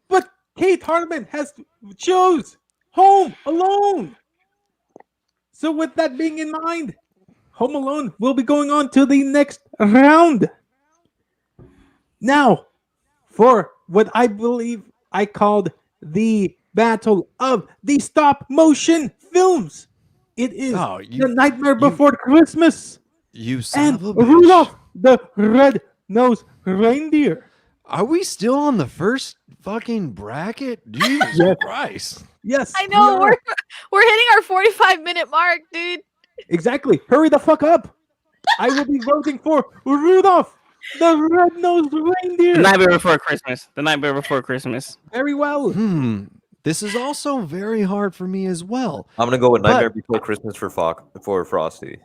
But Kate Hartman has chose Home Alone. So with that being in mind, Home Alone will be going on to the next round. Now, for what I believe I called the battle of the stop motion films. It is Oh, The Nightmare Before Christmas You son and of a bitch. Rudolph the Red-Nosed Reindeer. Are we still on the first fucking bracket? Jesus Yes. Christ. Yes, I know we are. we're hitting our 45-minute mark, dude. Exactly. Hurry the fuck up. I will be voting for Rudolph the Red-Nosed Reindeer. The Nightmare Before Christmas. The Nightmare Before Christmas. Very well. This is also very hard for me as well. I'm gonna go with But- Nightmare Before Christmas for Frosty.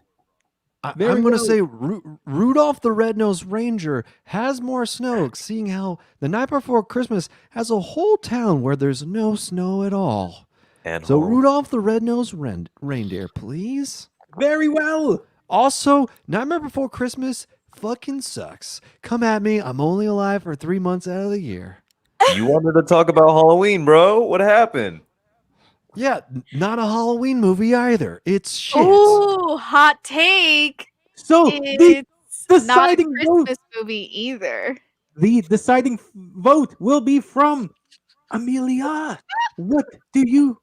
Very I'm going to well. say Rudolph the Red-Nosed Ranger has more snow, seeing how The Night Before Christmas has a whole town where there's no snow at all. And So home. Rudolph the Red-Nosed Reindeer, please. Very well. Also, Nightmare Before Christmas fucking sucks. Come at me. I'm only alive for 3 months out of the year. You wanted to talk about Halloween, bro. What happened? Yeah, not a Halloween movie either. It's shit. Oh, hot take. So the It's not a deciding vote, Christmas movie either. the deciding vote will be from Amelia. What do you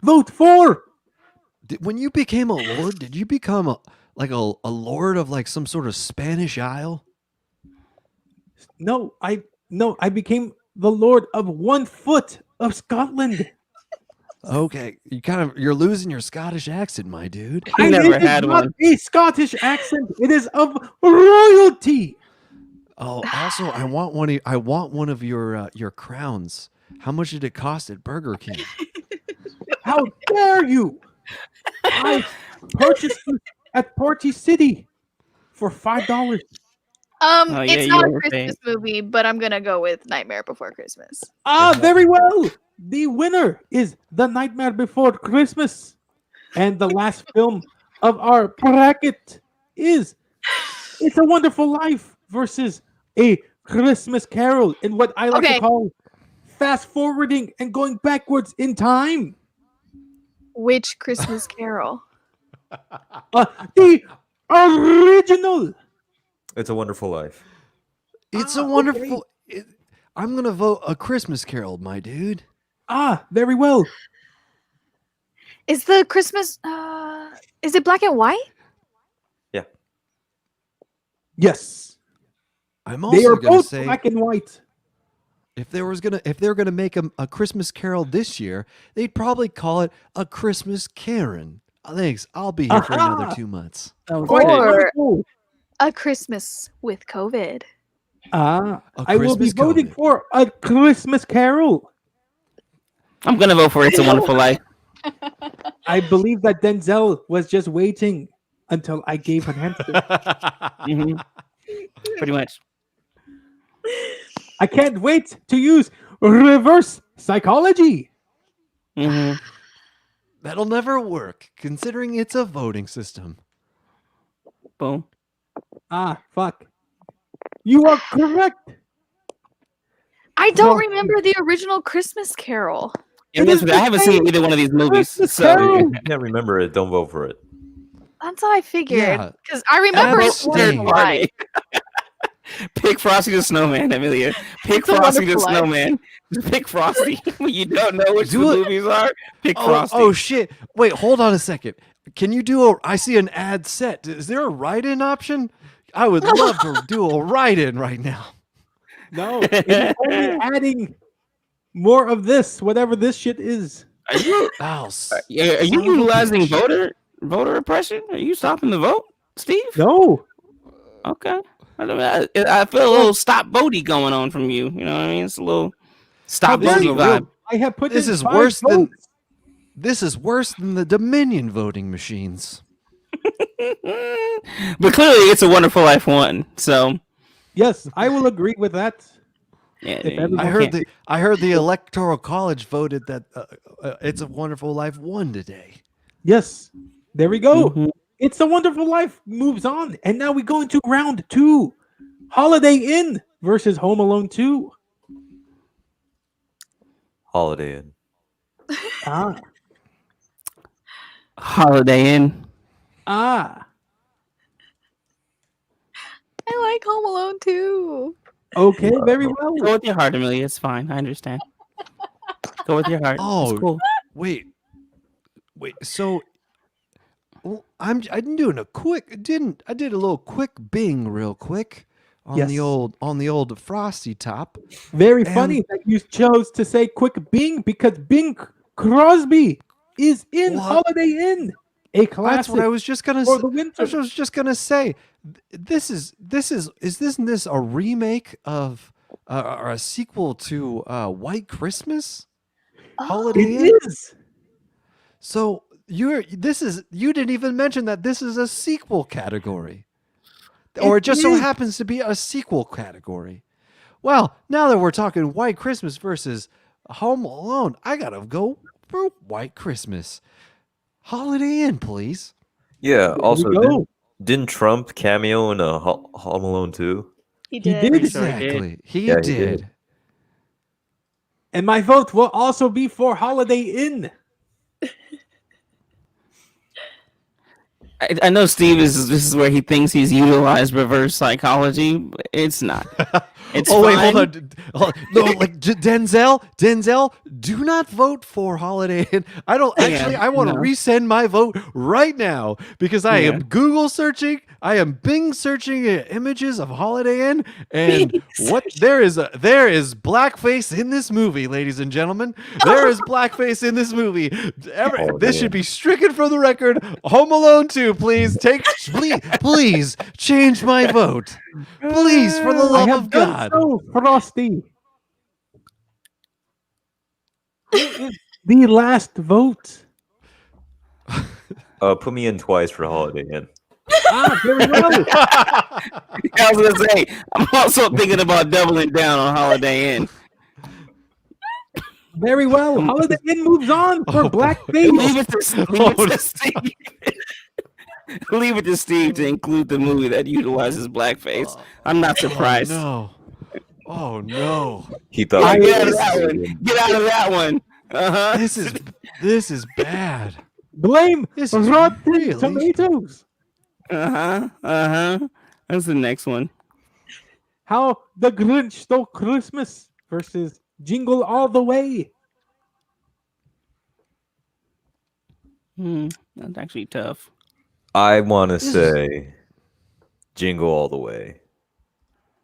vote for? When you became a lord, did you become a lord of like some sort of Spanish isle? No, I became the Lord of 1 foot of Scotland. Okay, you're losing your Scottish accent, my dude. He never it is had not one. a Scottish accent. It is of royalty. Oh, also, I want one of your crowns. How much did it cost at Burger King? How dare you? I purchased it at Party City for $5. Oh, yeah, It's you not a overpaid. Christmas movie, but I'm gonna go with Nightmare Before Christmas. Ah, very well. The winner is The Nightmare Before Christmas. And the last film of our bracket is It's a Wonderful Life versus A Christmas Carol in what I like Okay. to call fast forwarding and going backwards in time. Which Christmas Carol? The original. It's a Wonderful Life. It's Ah, a okay. wonderful. I'm gonna vote A Christmas Carol, my dude. Ah, very well. Is the Christmas? Is it black and white? Yes. I'm They also are gonna both say black and white. if they were gonna make a Christmas Carol this year, they'd probably call it A Christmas Karen. Thanks. I'll be here for another Aha! 2 months. That was Quite good. Or- wonderful. A Christmas with COVID. Ah, A I will be Christmas voting COVID. for A Christmas Carol. I'm gonna vote for It's a Wonderful Life. I believe that Denzel was just waiting until I gave an answer. Mhm. Pretty much. I can't wait to use reverse psychology. hmm That'll never work, considering it's a voting system. Boom. Ah, fuck. You are correct. I don't Well- remember the original Christmas Carol. Yeah, It that's is okay. I haven't seen either one of these movies, Christmas so Carol. If you can't remember it, don't vote for it. That's what I figured. Yeah. Because I remember Vote it's for Wonderful third Life. Pick Frosty the Snowman, Amelia. Pick It's a Frosty the Wonderful Life. Snowman. Pick Frosty. When you don't know which Do the it. movies are, pick Oh, Frosty. oh shit! Wait, hold on a second. Can you do a? I see an ad set. Is there a write-in option? I would love to do a write-in right now. No, it is only adding more of this, whatever this shit is. Are you, Oh, are son you of a utilizing bitch. voter oppression? Are you stopping the vote, Steve? No. Okay. I feel a little stop voting going on from you. You know what I mean? It's a little stop How dare voting you. vibe. I have put This in is 5 worse than- votes. This is worse than the Dominion voting machines. But clearly, It's a Wonderful Life won. So Yes, I will agree with that. yeah, If you everyone- I heard the Electoral College voted that It's a Wonderful Life won today. Yes. There we go. Mhm. It's a Wonderful Life moves on. And now we go into round 2. Holiday Inn versus Home Alone 2. Holiday Inn. Ah. Holiday Inn. Ah. I like Home Alone too. Okay, very well. Go with your heart, Amelia. It's fine. I understand. Go with your heart. Oh, It's cool. Wait. So I'm doing a quick. I did a little quick Bing real quick on Yes. the old Frosty top. Very And- funny that you chose to say quick Bing because Bing Crosby is in What? Holiday Inn. A That's classic what I was just gonna for say. the winter. I was just gonna say, isn't this a remake of or a sequel to White Christmas? Holiday Inn? It is. So you didn't even mention that this is a sequel category, or it just so is. happens to be a sequel category. Well, now that we're talking White Christmas versus Home Alone, I gotta go for White Christmas. Holiday Inn, please. Yeah. Also, we go. didn't Trump cameo in a Home Alone 2? He did. did. Sure he did. Exactly, he Yeah, he did. did. And my vote will also be for Holiday Inn. I know Steve this is where he thinks he's utilized reverse psychology. But it's not. It's Oh wait, hold fine. on. No, like Denzel, do not vote for Holiday Inn. I don't actually. I want to no. resend my vote right now because I am Google searching. I am Bing searching images of Holiday Inn, and there is blackface in this movie, ladies and gentlemen. There is blackface in this movie. This should be stricken from the record. Home Alone 2, please please change my vote. Please, for the I love have of done God. so, Frosty. Who is the last vote? Put me in twice for Holiday Inn. Ah, very well. I was gonna say, I'm also thinking about doubling down on Holiday Inn. Very well. Holiday Inn moves on for Oh, blackface. Leave it to Steve. Leave it to Steve to include the movie that utilizes blackface. I'm not surprised. Oh no. He thought I- we Get out were of that Holiday one. Inn. Get out of that one. Uh-huh. This is bad. Blame This is Rotten really- Tomatoes. That's the next one. How the Grinch Stole Christmas versus Jingle All the Way. That's actually tough. I want to say Jingle All the Way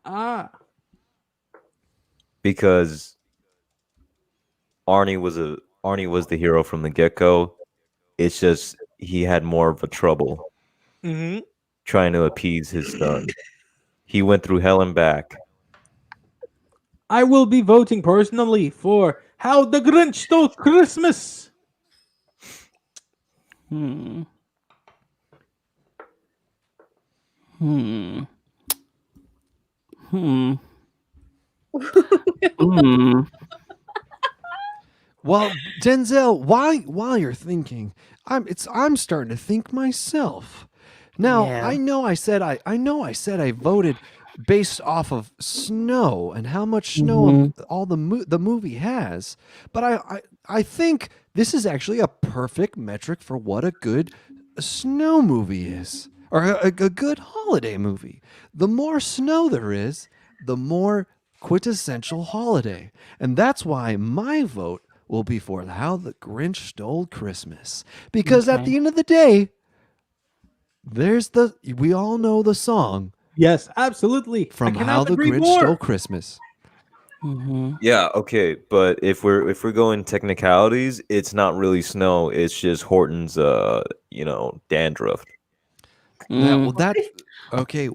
Ah, because Arnie was the hero from the get-go. It's just he had more of a trouble trying to appease his son. He went through hell and back. I will be voting personally for How the Grinch Stole Christmas. Well, Denzel, while you're thinking, I'm starting to think myself. Now, Yeah. I know I said I voted based off of snow and how much snow all the movie has, but I think this is actually a perfect metric for what a good snow movie is, or a good holiday movie. The more snow there is, the more quintessential holiday, and that's why my vote will be for How the Grinch Stole Christmas, because at the end of the day, we all know the song Yes, absolutely. from I How cannot the agree Grinch more. Stole Christmas. Yeah, okay, but if we're going technicalities, it's not really snow. It's just Horton's dandruff. Okay.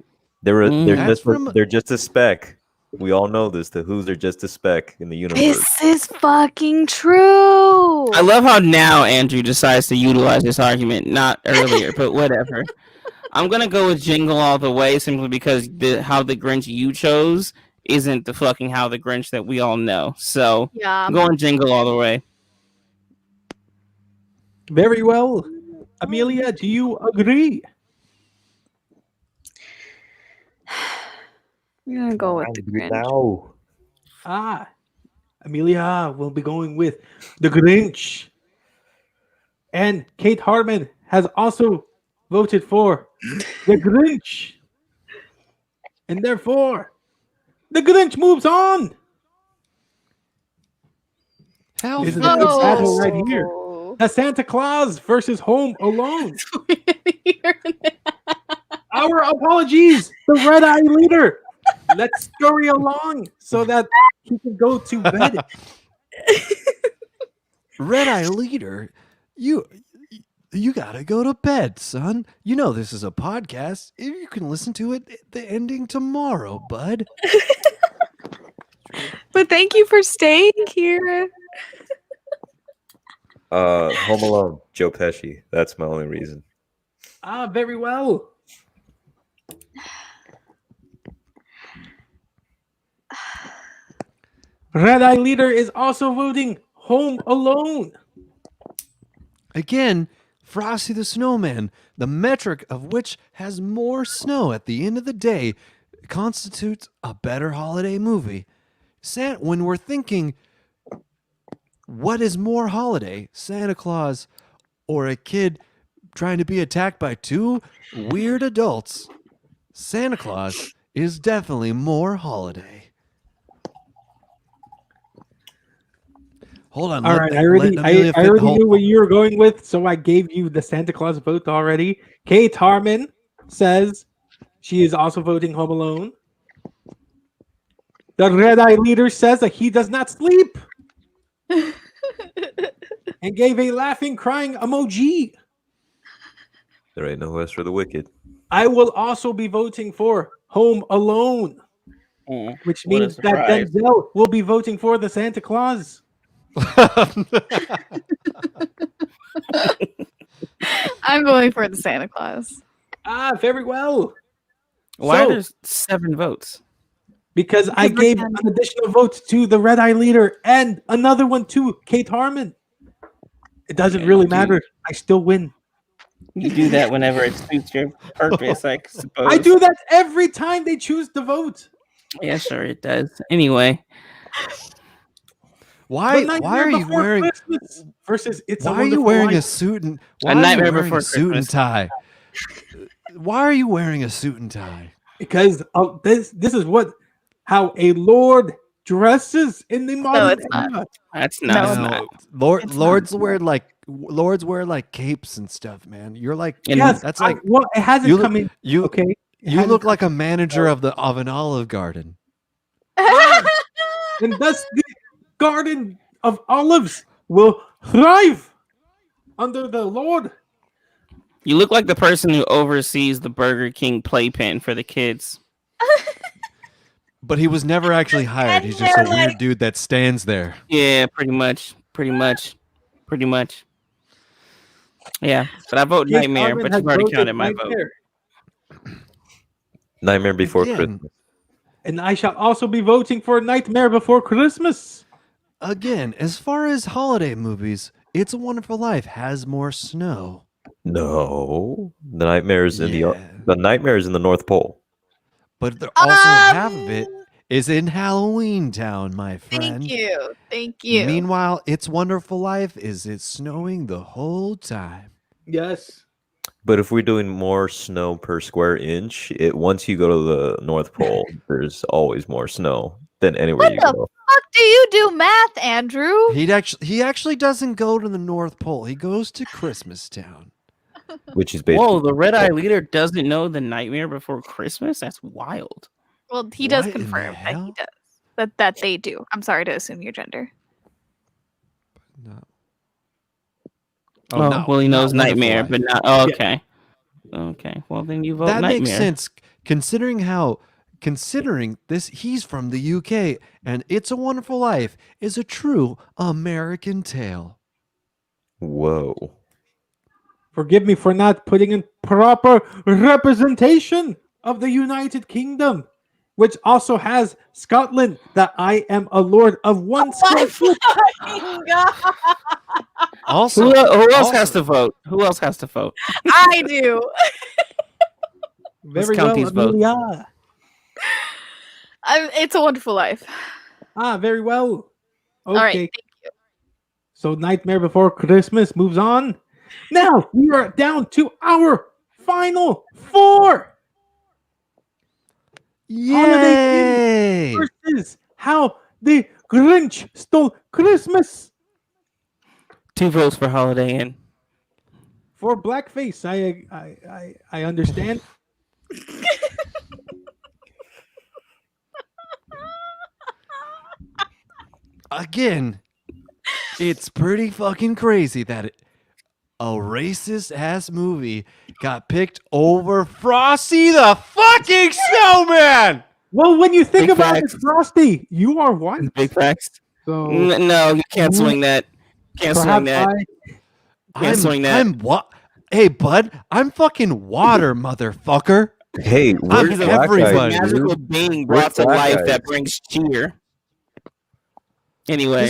They're just a speck. We all know this. The Who's are just a speck in the universe. This is fucking true. I love how now Andrew decides to utilize this argument, not earlier, but whatever. I'm gonna go with Jingle All the Way simply because How the Grinch you chose isn't the fucking How the Grinch that we all know. So Yeah. I'm going Jingle All the Way. Very well. Amelia, do you agree? I'm gonna go with the Grinch. Now. Ah, Amelia will be going with the Grinch. And Kate Harmon has also voted for the Grinch. And therefore, the Grinch moves on. How This is a good battle right here. Oh. The Santa Claus versus Home Alone. Our apologies, the Red Eye Leader. Let's scurry along so that he can go to bed. Red Eye Leader, you gotta go to bed, son. You know this is a podcast. You can listen to it the ending tomorrow, bud. But thank you for staying here. Home Alone, Joe Pesci. That's my only reason. Ah, very well. Red Eye Leader is also voting Home Alone. Again, Frosty the Snowman, the metric of which has more snow at the end of the day, constitutes a better holiday movie. When we're thinking what is more holiday, Santa Claus or a kid trying to be attacked by two weird adults? Santa Claus is definitely more holiday. Hold on. All right, I already knew what you were going with, so I gave you the Santa Claus vote already. Kate Harmon says she is also voting Home Alone. The Red Eye Leader says that he does not sleep and gave a laughing, crying emoji. There ain't no rest for the wicked. I will also be voting for Home Alone, which What a means that surprise. Denzel will be voting for the Santa Claus. I'm going for the Santa Claus. Ah, very well. Why So- are there 7 votes? Because I Because we're gave done. an additional vote to the Red Eye Leader and another one to Kate Harmon. It doesn't Yeah, really you do. matter. I still win. You do that whenever it suits your purpose, I suppose. I do that every time they choose to vote. Yeah, sure it does. Anyway, Why? The Nightmare Why are you Before wearing? Christmas versus It's a Why are you Wonderful wearing a Life. suit and? A Why are you Nightmare wearing Before a suit and Christmas. tie? Why are you wearing a suit and tie? Because this is how a lord dresses in the modern it's not. era. that's No, not. it's not. not. It's Lords not. wear like capes and stuff, man. You're like And Yes, that's like well, it hasn't you look- come in. you. Okay, It You hasn't look come like a manager of an Olive Garden. and thus the garden of olives will thrive under the Lord. You look like the person who oversees the Burger King playpen for the kids. But he was never actually hired. He's just a weird dude that stands there. Yeah, pretty much. Yeah, but I vote Kate Nightmare, Harmon but has you've already voted counted my vote. Nightmare. Nightmare Before Again. Christmas. And I shall also be voting for Nightmare Before Christmas. Again, as far as holiday movies, It's a Wonderful Life has more snow. No, the Nightmares in Yeah. the Nightmares in the North Pole. But also half of it is in Halloween Town, my friend. Thank you. Meanwhile, It's Wonderful Life is it's snowing the whole time. Yes. But if we're doing more snow per square inch, once you go to the North Pole, there's always more snow than anywhere What you the go. fuck do you do math, Andrew? He actually doesn't go to the North Pole. He goes to Christmas Town. Which is basically Whoa, the Red Eye Leader doesn't know the Nightmare Before Christmas? That's wild. Well, he does What in the confirm that hell? he does. That they do. I'm sorry to assume your gender. No. Oh, not- well, he knows not Wonderful Nightmare, Life. but not. Oh, okay. Okay. Well, then you vote That Nightmare. makes sense considering this he's from the UK and It's a Wonderful Life is a true American tale. whoa. Forgive me for not putting in proper representation of the United Kingdom, which also has Scotland, that I am a lord of one square foot. Also, Who else also- has to vote? Who else has to vote? I do. Very count well, these votes. Amelia. It's a Wonderful Life. Ah, very well. Okay. All right. Thank you. So Nightmare Before Christmas moves on. Now we are down to our final 4 Yay! versus How the Grinch Stole Christmas. 2 votes for Holiday Inn. For blackface, I understand. Again, it's pretty fucking crazy that a racist ass movie got picked over Frosty the fucking Snowman. Well, when you think Big about facts. it, Frosty, you are one. Big facts. So No, you can't swing that. Can't swing perhaps that. Can't swing that. I'm what? Hey, bud, I'm fucking water, motherfucker. Hey, where's I'm Black everybody. Guy, Magical dude? being Where's brought to Black life Eyes? that brings cheer. Anyway,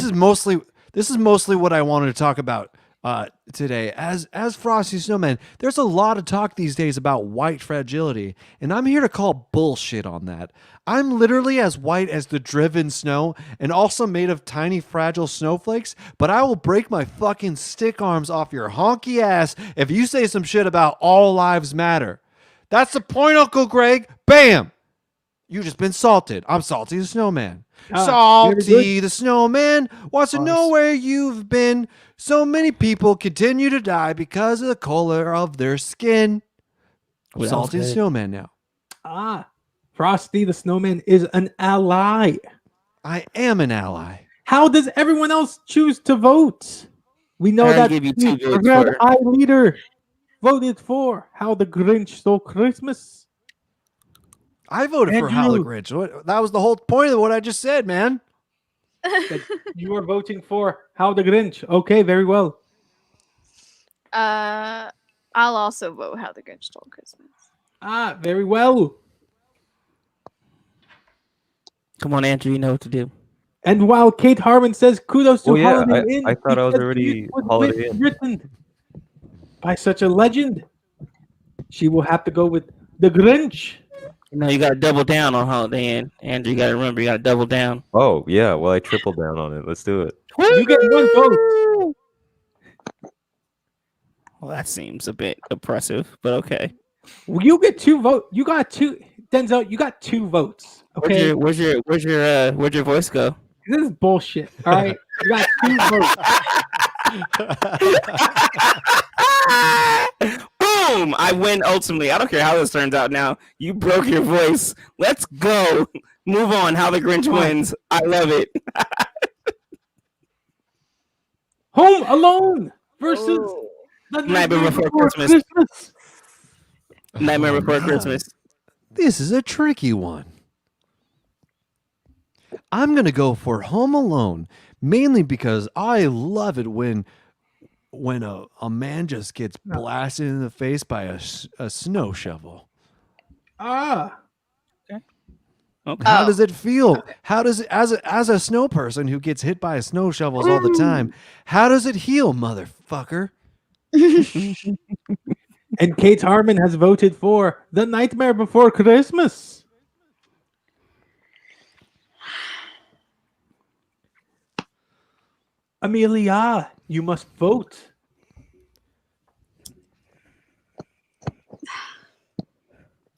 This is mostly what I wanted to talk about today as Frosty Snowman. There's a lot of talk these days about white fragility, and I'm here to call bullshit on that. I'm literally as white as the driven snow and also made of tiny fragile snowflakes, but I will break my fucking stick arms off your honky ass if you say some shit about all lives matter. That's the point, Uncle Greg. Bam! You just been salted. I'm Salty the Snowman. Salty the Snowman wants to know where you've been. So many people continue to die because of the color of their skin. I'm Salty the Snowman now. Frosty the Snowman is an ally. I am an ally. How does everyone else choose to vote? We know that give you 2 votes Red for it. Eye Leader voted for How the Grinch Stole Christmas. I voted for How the Grinch. That was the whole point of what I just said, man. That you are voting for How the Grinch. Okay, very well. I'll also vote How the Grinch Stole Christmas. Very well. Come on, Andrew, you know what to do. And while Kate Harmon says kudos to Oh, yeah, Holiday Inn, I thought I was because already it was Holiday Inn. written by such a legend, she will have to go with the Grinch. You know, you got to double down on Holiday Inn. Andrew, you got to remember, you got to double down. Oh yeah, well I tripled down on it. Let's do it. You get 1 vote. Well, that seems a bit oppressive, but okay. You get 2 votes. You got 2. Denzel, you got 2 votes. Okay, Where'd your voice go? this is bullshit. All right, you got 2 votes. Boom! I win ultimately. I don't care how this turns out now. You broke your voice. Let's go. Move on. How the Grinch wins. I love it. Home Alone versus the Nightmare Before Christmas. Nightmare Before Christmas. This is a tricky one. I'm going to go for Home Alone, mainly because I love it when a man just gets blasted in the face by a snow shovel. Okay. How does it feel? How does it, as a snow person who gets hit by snow shovels all the time, how does it heal, motherfucker? And Kate Harmon has voted for The Nightmare Before Christmas. Amelia, you must vote.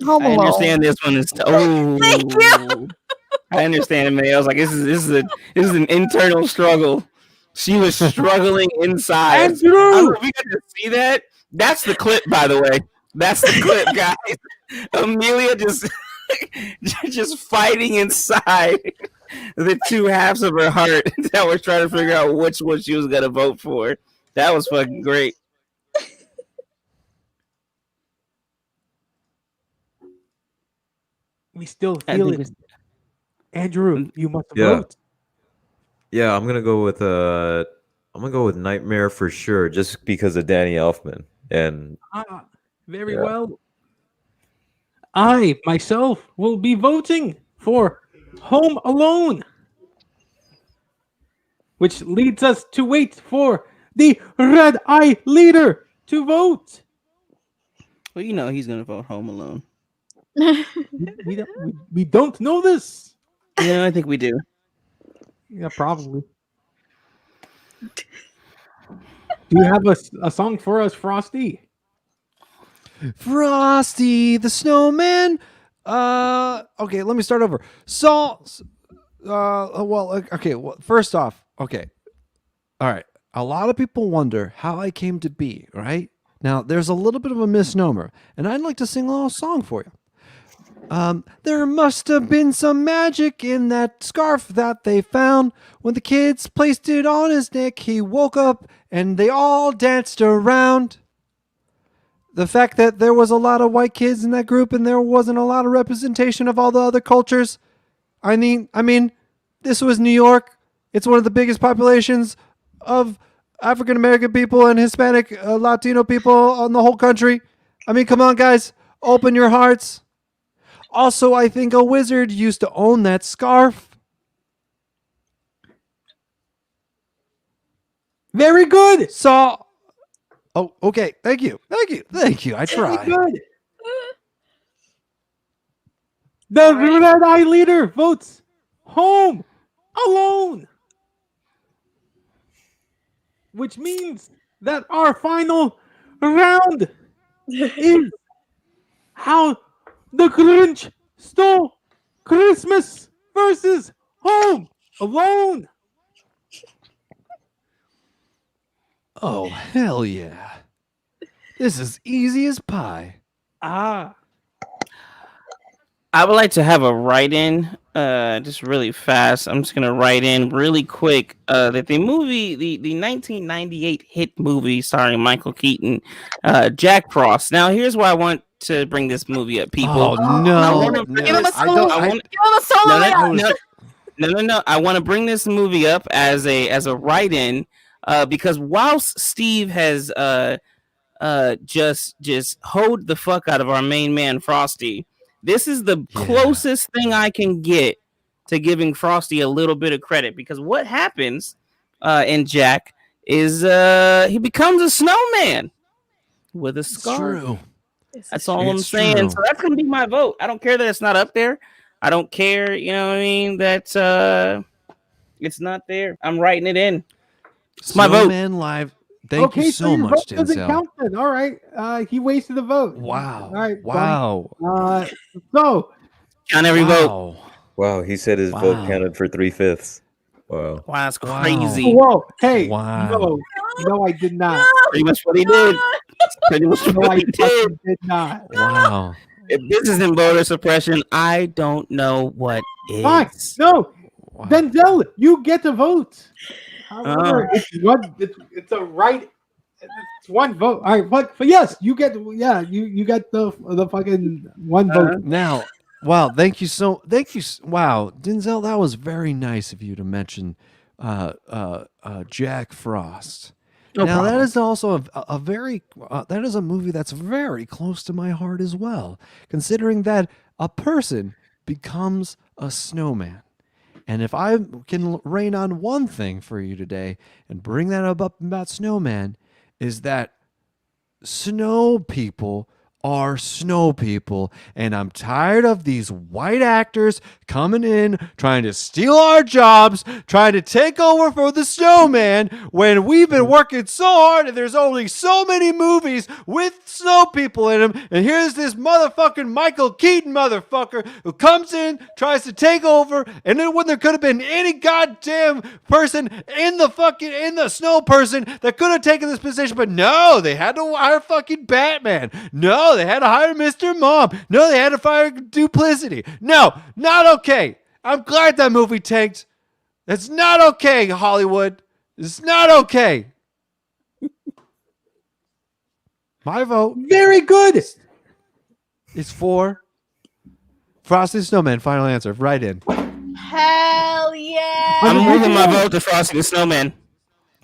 Home I Alone. understand this one is. Thank you. I understand it, man. I was like, this is an internal struggle. She was struggling inside. I don't know if we got to see that. That's the clip, by the way. That's the clip, guys. Amelia just fighting inside the 2 halves of her heart that was trying to figure out which one she was gonna vote for. That was fucking great. We still feel it. Andrew, you must vote. Yeah, I'm gonna go with Nightmare for sure, just because of Danny Elfman. And Very well. I myself will be voting for Home Alone, which leads us to wait for the Red Eye Leader to vote. Well, you know he's gonna vote Home Alone. We don't know this. Yeah, I think we do. Yeah, probably. Do you have a song for us, Frosty? Frosty the Snowman. Okay, let me start over. First off, okay. All right. A lot of people wonder how I came to be, right? Now, there's a little bit of a misnomer, and I'd like to sing a little song for you. There must have been some magic in that scarf that they found. When the kids placed it on his neck, he woke up and they all danced around. The fact that there was a lot of white kids in that group and there wasn't a lot of representation of all the other cultures. I mean, this was New York. It's one of the biggest populations of African American people and Hispanic Latino people in the whole country. I mean, come on, guys, open your hearts. Also, I think a wizard used to own that scarf. Very good. So Oh, okay. Thank you. I Very try. good. The Red Eye leader votes Home Alone, which means that our final round is How the Grinch Stole Christmas versus Home Alone. Oh, hell yeah. This is easy as pie. Ah, I would like to have a write-in, just really fast. I'm just gonna write in really quick that the movie, the 1998 hit movie starring Michael Keaton, Jack Frost. Now, here's why I want to bring this movie up, people. Oh, no. wanna- no, Give him a I solo. don't. I I, want- Give him a solo. No. I want to bring this movie up as a write-in, because whilst Steve has just hoed the fuck out of our main man Frosty, this is the closest thing I can get to giving Frosty a little bit of credit, because what happens in Jack is he becomes a snowman with a it's scar. true. That's all I'm It's saying. true. So that's gonna be my vote. I don't care that it's not up there. I don't care, you know what I mean, that it's not there. I'm writing it in. It's my vote. Snowman Live. Thank okay, you so so your much, vote doesn't Denzel. count then. All right, he wasted a vote. Wow. All right, Wow. fine. So Count every vote. Wow. Wow, he said his Wow. vote counted for 3/5. Wow. Wow, that's Wow. crazy. whoa, hey, Wow. no, I did not. Pretty much what he did. Pretty much No, what I he did. fucking did not. Wow. If this isn't voter suppression, I don't know what is. Fine. No, Wow. Denzel, you get to vote. However, it's a right. It's one vote. All right, but yes, you get. Yeah, you get the fucking one vote. Now, wow, thank you. Wow, Denzel, that was very nice of you to mention Jack Frost. No now problem. that is also a very that is a movie that's very close to my heart as well, considering that a person becomes a snowman. And if I can rain on one thing for you today and bring that up about snowman, is that snow people are snow people, and I'm tired of these white actors coming in trying to steal our jobs, trying to take over for the snowman when we've been working so hard and there's only so many movies with snow people in them. And here's this motherfucking Michael Keaton motherfucker who comes in, tries to take over, and then when there could have been any goddamn person in the snow person that could have taken this position, but no, they had to hire fucking Batman. No, they had to hire Mr. Mom. No, they had to fire Duplicity. No, not okay. I'm glad that movie tanked. That's not okay, Hollywood. It's not okay. My vote Very good. is for Frosty the Snowman. Final answer. Right in. Hell yeah! I'm moving my vote to Frosty the Snowman.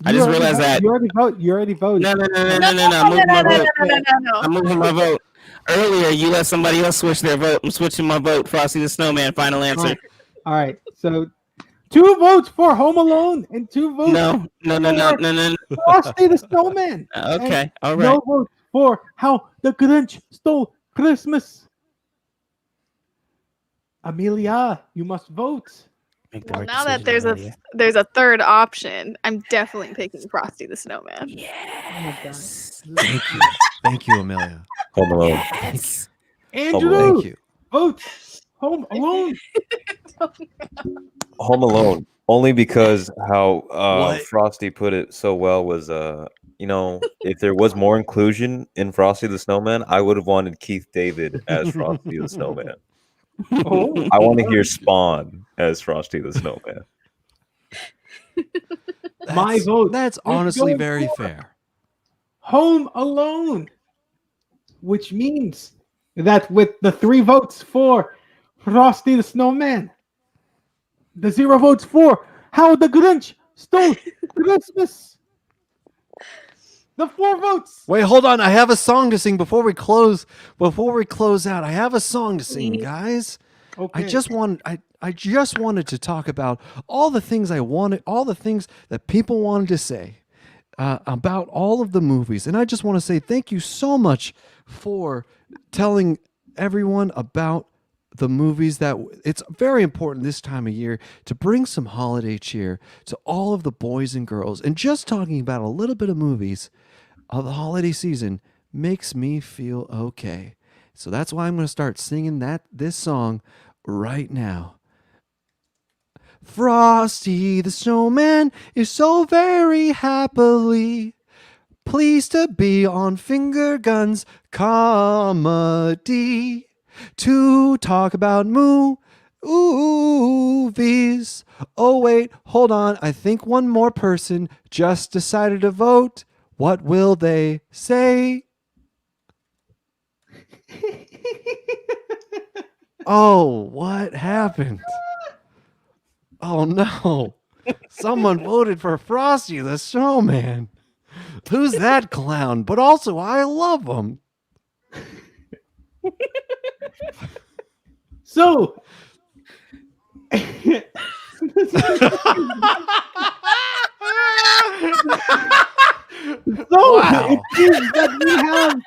I just realized that. You already voted. No. I'm moving my vote. No. I'm moving my vote. Earlier, you let somebody else switch their vote. I'm switching my vote. Frosty the Snowman. Final answer. All right. So 2 votes for Home Alone and 2 votes No. for Frosty the Snowman. Okay. All right. No votes for How the Grinch Stole Christmas. Amelia, you must vote. Make the Well, right now that decision, there's a third option, I'm definitely picking Frosty the Snowman. Yes. Thank you. Thank you, Amelia. Home Alone. Yes. Andrew, Thank you. votes Home Alone. Home Alone. Only because how What? Frosty put it so well was if there was more inclusion in Frosty the Snowman, I would have wanted Keith David as Frosty the Snowman. Oh, I want to hear Spawn as Frosty the Snowman. My vote That's is honestly going very for fair. Home Alone, which means that with the 3 votes for Frosty the Snowman, the 0 votes for How the Grinch Stole Christmas, the 4 votes. Wait, hold on. I have a song to sing before we close. Before we close out, I have a song to sing, guys. Okay. I just wanted to talk about all the things I wanted, all the things that people wanted to say. about all of the movies. And I just want to say thank you so much for telling everyone about the movies that it's very important this time of year to bring some holiday cheer to all of the boys and girls. And just talking about a little bit of movies of the holiday season makes me feel okay. So that's why I'm going to start singing this song right now. Frosty the Snowman is so very happily pleased to be on Finger Guns Comedy to talk about movies. Oh, wait, hold on. I think one more person just decided to vote. What will they say? Oh, what happened? Oh, no. Someone voted for Frosty the Snowman. Who's that clown? But also, I love him. So, Wow. it seems that we have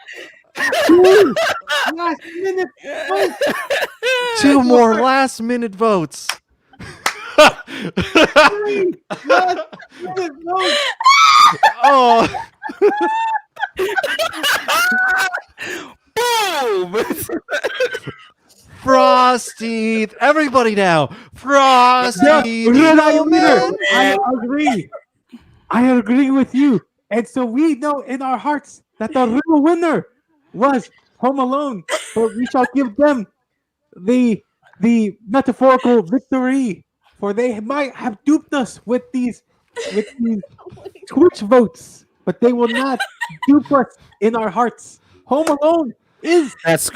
two last-minute votes. Two more last-minute votes. Last-minute votes. Oh, Boom! Frosty. Everybody now. Frosty the Red Eye Snowman. Leader, I agree with you. And so we know in our hearts that the real winner was Home Alone, but we shall give them the metaphorical victory, for they might have duped us with these Twitch votes, but they will not dupe us in our hearts. Home Alone is That's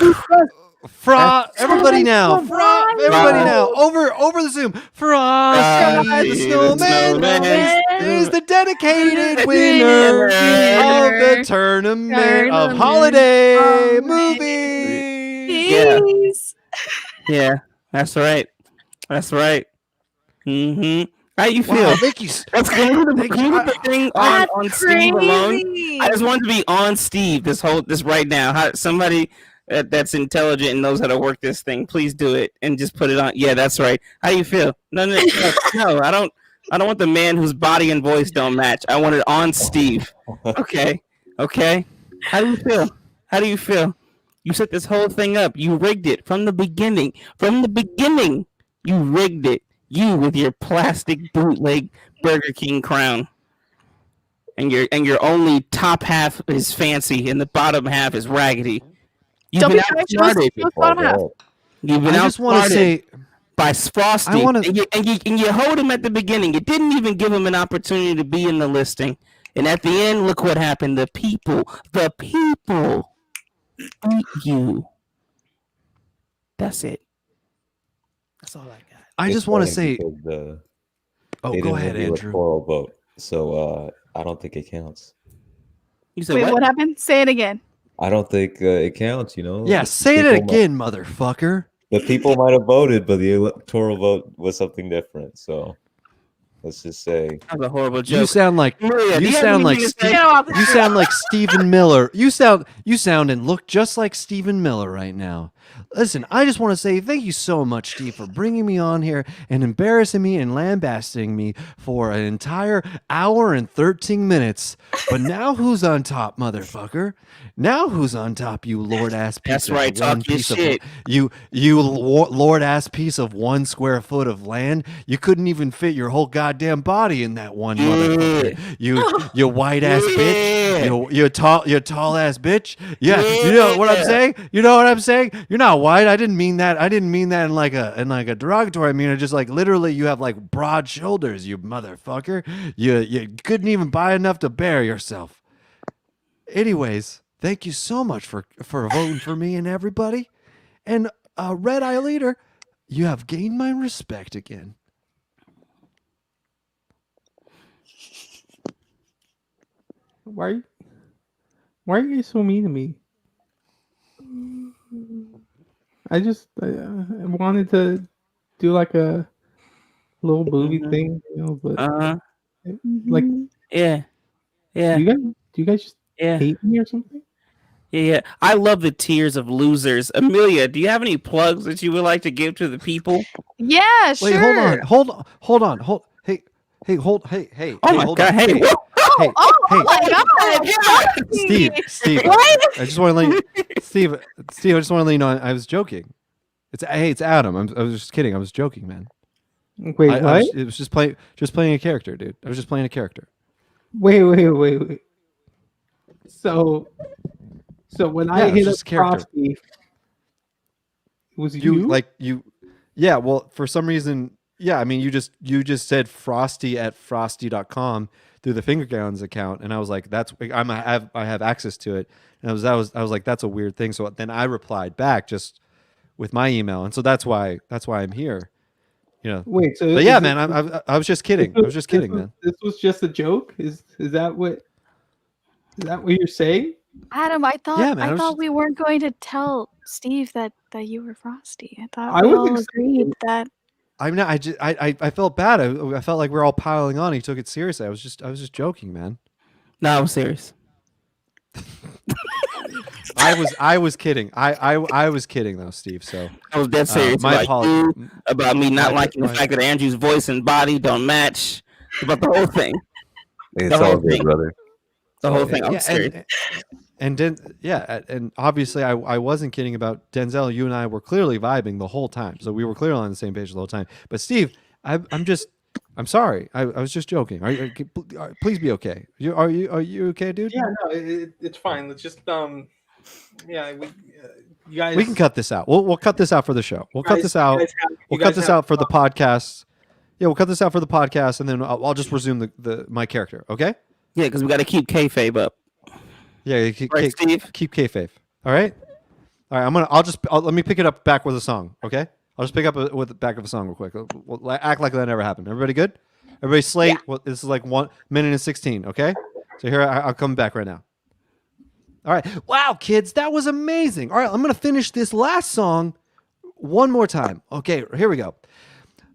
Everybody now. Everybody now. Over the Zoom. Frosty the Snowman is the dedicated winner of the tournament of holiday movies. Yeah. Please. Yeah, that's right. That's right. Mm-hmm. How you feel? Wow, thank you. Let's can we put the thing on That's Steve alone. crazy. I just want to be on Steve this right now. Somebody that's intelligent and knows how to work this thing, please do it and just put it on. Yeah, that's right. How you feel? No, I don't want the man whose body and voice don't match. I want it on Steve. Okay. How do you feel? How do you feel? You set this whole thing up. You rigged it from the beginning. From the beginning, you rigged it. You with your plastic bootleg Burger King crown. And your only top half is fancy and the bottom half is raggedy. You've Don't been be shy, outsmarted. show us bottom half. You've been I just want to outsmarted say, by Frosty. I wanna- and you hold him at the beginning. You didn't even give him an opportunity to be in the listing. And at the end, look what happened. The people eat you. That's it. That's all I got. I just want to say, Because, oh, they go didn't ahead, have the Andrew. electoral vote, so I don't think it counts. You said Wait, what? what happened? Say it again. I don't think it counts. You know. Yeah, say it People again, motherfucker. The people might have voted, but the electoral vote was something different. So let's just say That was a horrible joke. You sound like Maria, do you have sound like anything to say? Get off the you sound like Stephen Miller. You sound and look just like Stephen Miller right now. Listen, I just want to say thank you so much, Steve, for bringing me on here and embarrassing me and lambasting me for an entire hour and 13 minutes. But now who's on top, motherfucker? Now who's on top, you lord ass piece That's of right, one talk your piece of shit. you lord ass piece of 1 square foot of land. You couldn't even fit your whole goddamn body in that one motherfucker. You white ass bitch. You tall ass bitch. Yeah, you know what I'm saying? You know what I'm saying? You're not white. I didn't mean that. I didn't mean that in like a derogatory. I mean it just like literally you have like broad shoulders, you motherfucker. You couldn't even buy enough to bear yourself. Anyways, thank you so much for voting for me and everybody. And Red Eye Leader, you have gained my respect again. Why are you so mean to me? I wanted to do like a little movie thing, you know, but Uh-huh. like Yeah. Yeah, Do you guys just yeah, hate me or something? yeah. I love the tears of losers. Amelia, do you have any plugs that you would like to give to the people? Yeah, Wait, sure. hey, hey, Oh hey, my hold god! on. Hey, whoa. Hey, Oh hey, my god! Steve, What? I just want to let you, Steve, I just want to let you know I was joking. It's Adam. I was just kidding. I was joking, man. Wait, what? It was just playing a character, dude. I was just playing a character. Wait. So when Yeah, I it was hit up just a character. Frosty, it was you? Yeah, well, for some reason, yeah, I mean, you just said Frosty at frosty.com through the Fingergrounds account, and I was like, I have access to it, and I was like, that's a weird thing. So then I replied back just with my email, and so that's why I'm here, you know. Wait, so But yeah, is man, I was just kidding. I was just kidding, man. This was just a joke? Is that what you're saying? Adam, I thought Yeah, man, I I was thought just- we weren't going to tell Steve that you were Frosty. I thought I we was all excited. agreed that. I'm not. I felt bad. I felt like we're all piling on. He took it seriously. I was just joking, man. No, I'm serious. I was kidding. I was kidding though, Steve. So I was dead serious my about apologies. you, about me not My- liking the my- fact that Andrew's voice and body don't match, about the whole thing. It's The whole all good, thing. brother. The whole thing. I'm Yeah, serious. and obviously I wasn't kidding about Denzel. You and I were clearly vibing the whole time, so we were clearly on the same page the whole time. But Steve, I'm sorry. I was just joking. Please be okay. Are you okay, dude? Yeah, no, it's fine. Let's just yeah, you guys. We can cut this out. We'll cut this out for the show. We'll cut this out. We'll cut this out for the podcast. Yeah, we'll cut this out for the podcast, and then I'll just resume my character. Okay? Yeah, because we got to keep kayfabe up. Yeah, Right, Steve? keep kayfabe. All right. All right. Let me pick it up back with a song. Okay. I'll just pick up with the back of a song real quick. We'll act like that never happened. Everybody good? Everybody slate. Yeah. Well, this is like 1 minute and 16. Okay. So here I'll come back right now. All right. Wow, kids, that was amazing. All right, I'm gonna finish this last song one more time. Okay, here we go.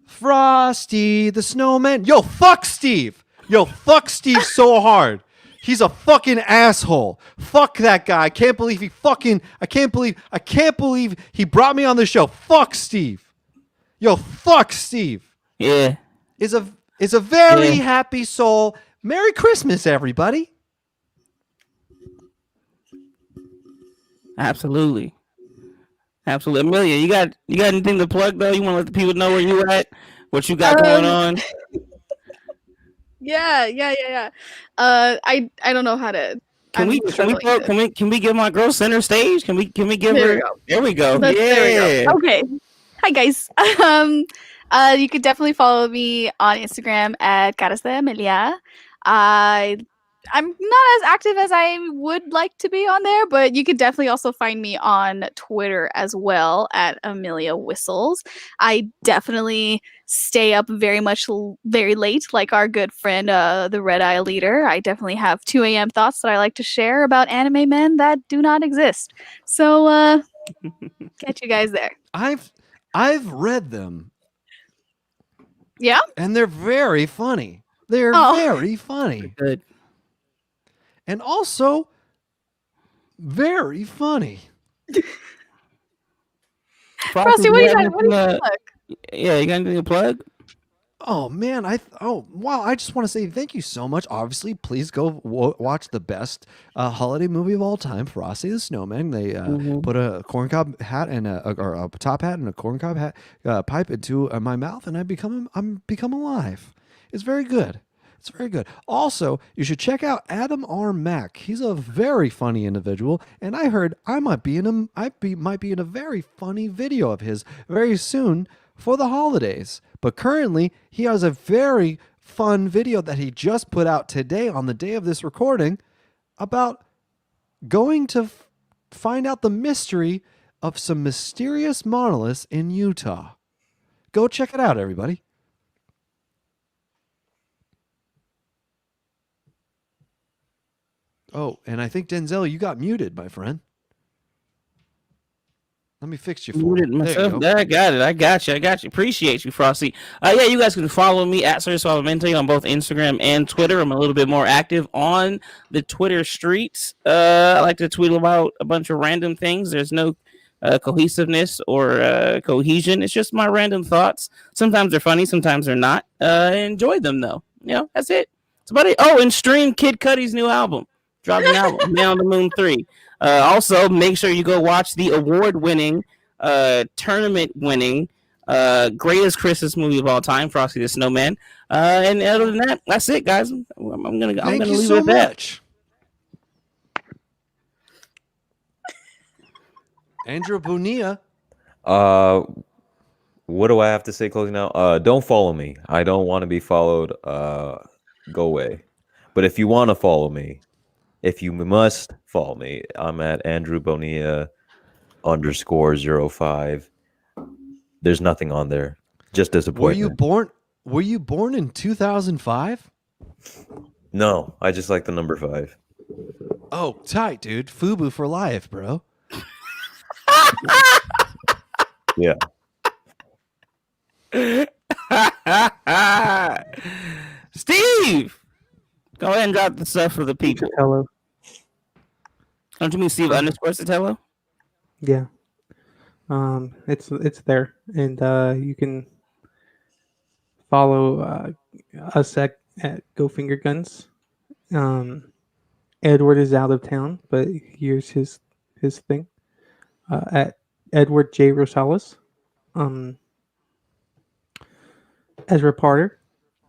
Frosty the Snowman. Yo, fuck Steve. Yo, fuck Steve so hard. He's a fucking asshole. Fuck that guy. I can't believe he brought me on the show. Fuck Steve. Yo, fuck Steve. Yeah. Is a very Yeah. happy soul. Merry Christmas, everybody. Absolutely. Absolutely. Amelia, you got anything to plug though? You want to let the people know where you at? What you got going on? Yeah. I don't know how to. Can we give my girl center stage? Can we give There her? we go. There we go. There we Yeah. go. Okay. Hi guys. You could definitely follow me on Instagram at Caras de Amelia. I'm not as active as I would like to be on there, but you could definitely also find me on Twitter as well at Amelia Whistles. I definitely stay up very late, like our good friend, the Red Eye Leader. I definitely have 2 a.m. thoughts that I like to share about anime men that do not exist. So, catch you guys there. I've read them. Yeah? And they're very funny. They're Oh. very funny. Good. And also very funny. Frosty, what do you got? What do you got? Yeah, you got anything to plug? Oh man, wow! I just want to say thank you so much. Obviously, please go watch the best holiday movie of all time, Frosty the Snowman. They put a corncob hat and a top hat and a corncob hat pipe into my mouth, and I'm become alive. It's very good. It's very good. Also, you should check out Adam R. Mack. He's a very funny individual, and I heard I might be in a very funny video of his very soon for the holidays. But currently, he has a very fun video that he just put out today on the day of this recording about going to find out the mystery of some mysterious monoliths in Utah. Go check it out, everybody. Oh, and I think Denzel, you got muted, my friend. Let me fix you. Muted myself. I got it. I got you. Appreciate you, Frosty. Yeah, you guys can follow me at Sir Suavemente on both Instagram and Twitter. I'm a little bit more active on the Twitter streets. I like to tweet about a bunch of random things. There's no cohesiveness or cohesion. It's just my random thoughts. Sometimes they're funny, sometimes they're not. Enjoy them though. That's it. That's about it. Oh, and stream Kid Cudi's new album. Dropped an album, Man on the Moon 3. Also, make sure you go watch the award-winning, tournament-winning, greatest Christmas movie of all time, Frosty the Snowman. And other than that, that's it, guys. I'm gonna leave it at that. Andrew Bonilla. What do I have to say closing out? Don't follow me. I don't want to be followed. Go away. But if you want to follow me, if you must follow me, I'm at Andrew Bonilla _05. There's nothing on there. Just disappointment. Were you born in 2005? No, I just like the number 5. Oh, tight, dude. FUBU for life, bro. Yeah. Steve, go ahead and drop the stuff for the people. Hello. Don't you mean Steve _Sotelo? Yeah. It's there, and you can follow us at Go Finger Guns. Edward is out of town, but here's his thing. At Edward J. Rosales. Ezra Potter.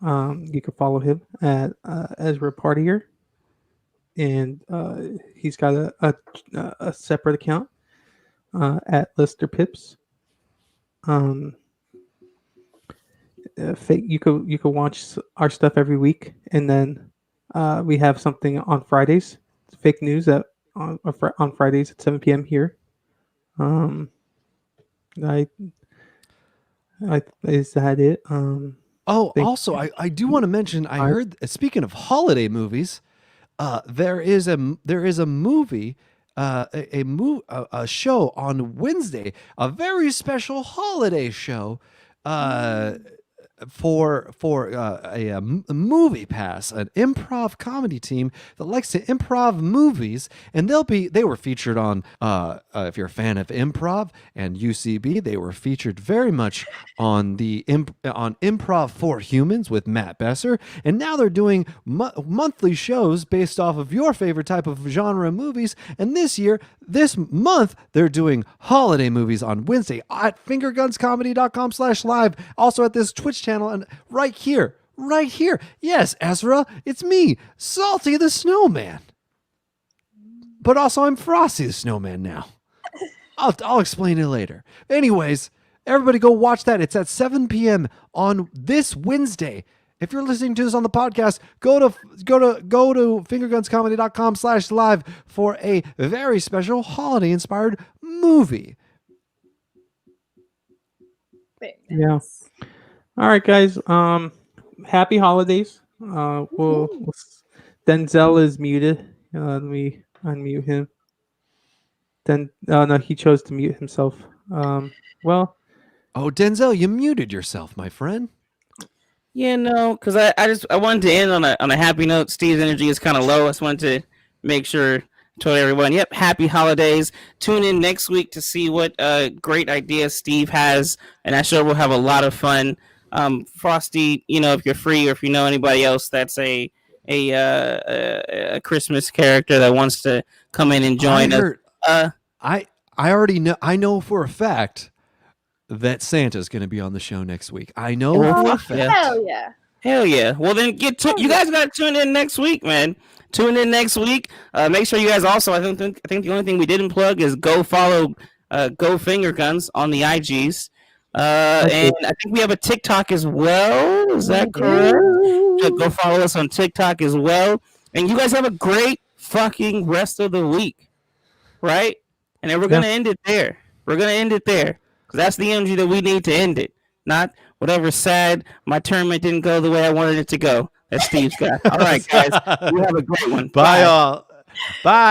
You can follow him at Ezra Partier, and he's got a separate account at Lister Pips. You can watch our stuff every week, and then we have something on Fridays. It's fake news on Fridays at 7 p.m. here. Is that it? Also, I do want to mention. I heard. Speaking of holiday movies, there is a movie, a show on Wednesday, a very special holiday show, for a movie pass, an improv comedy team that likes to improv movies, and they were featured on if you're a fan of improv and UCB, they were featured very much on on Improv for Humans with Matt Besser, and now they're doing monthly shows based off of your favorite type of genre movies, and this month they're doing holiday movies on Wednesday at fingergunscomedy.com/live, also at this Twitch channel, and right here. Yes, Ezra, it's me, Salty the Snowman. But also I'm Frosty the Snowman now. I'll explain it later. Anyways, everybody go watch that. It's at 7 p.m. on this Wednesday. If you're listening to this on the podcast, go to fingergunscomedy.com/live for a very special holiday-inspired movie. Yeah. All right, guys. Happy holidays. Denzel is muted. Let me unmute him. No, he chose to mute himself. Well. Oh, Denzel, you muted yourself, my friend. Yeah, no, because I wanted to end on a happy note. Steve's energy is kind of low. I just wanted to make sure, told everyone, yep, happy holidays. Tune in next week to see what great ideas Steve has, and I'm sure we'll have a lot of fun. Frosty, if you're free, or if you know anybody else that's a Christmas character that wants to come in and join us. I already know. I know for a fact that Santa's going to be on the show next week. I know for a fact. Hell yeah. Well, then you guys got to tune in next week, man. Tune in next week. Make sure you guys also, I think the only thing we didn't plug is go follow Go Finger Guns on the IGs. And I think we have a TikTok as well. Is that correct? Go follow us on TikTok as well. And you guys have a great fucking rest of the week. Right? And then we're going to end it there. Because that's the energy that we need to end it. Not whatever sad, my tournament didn't go the way I wanted it to go. That Steve's got. All right, guys. You have a great one. Bye, all. Bye.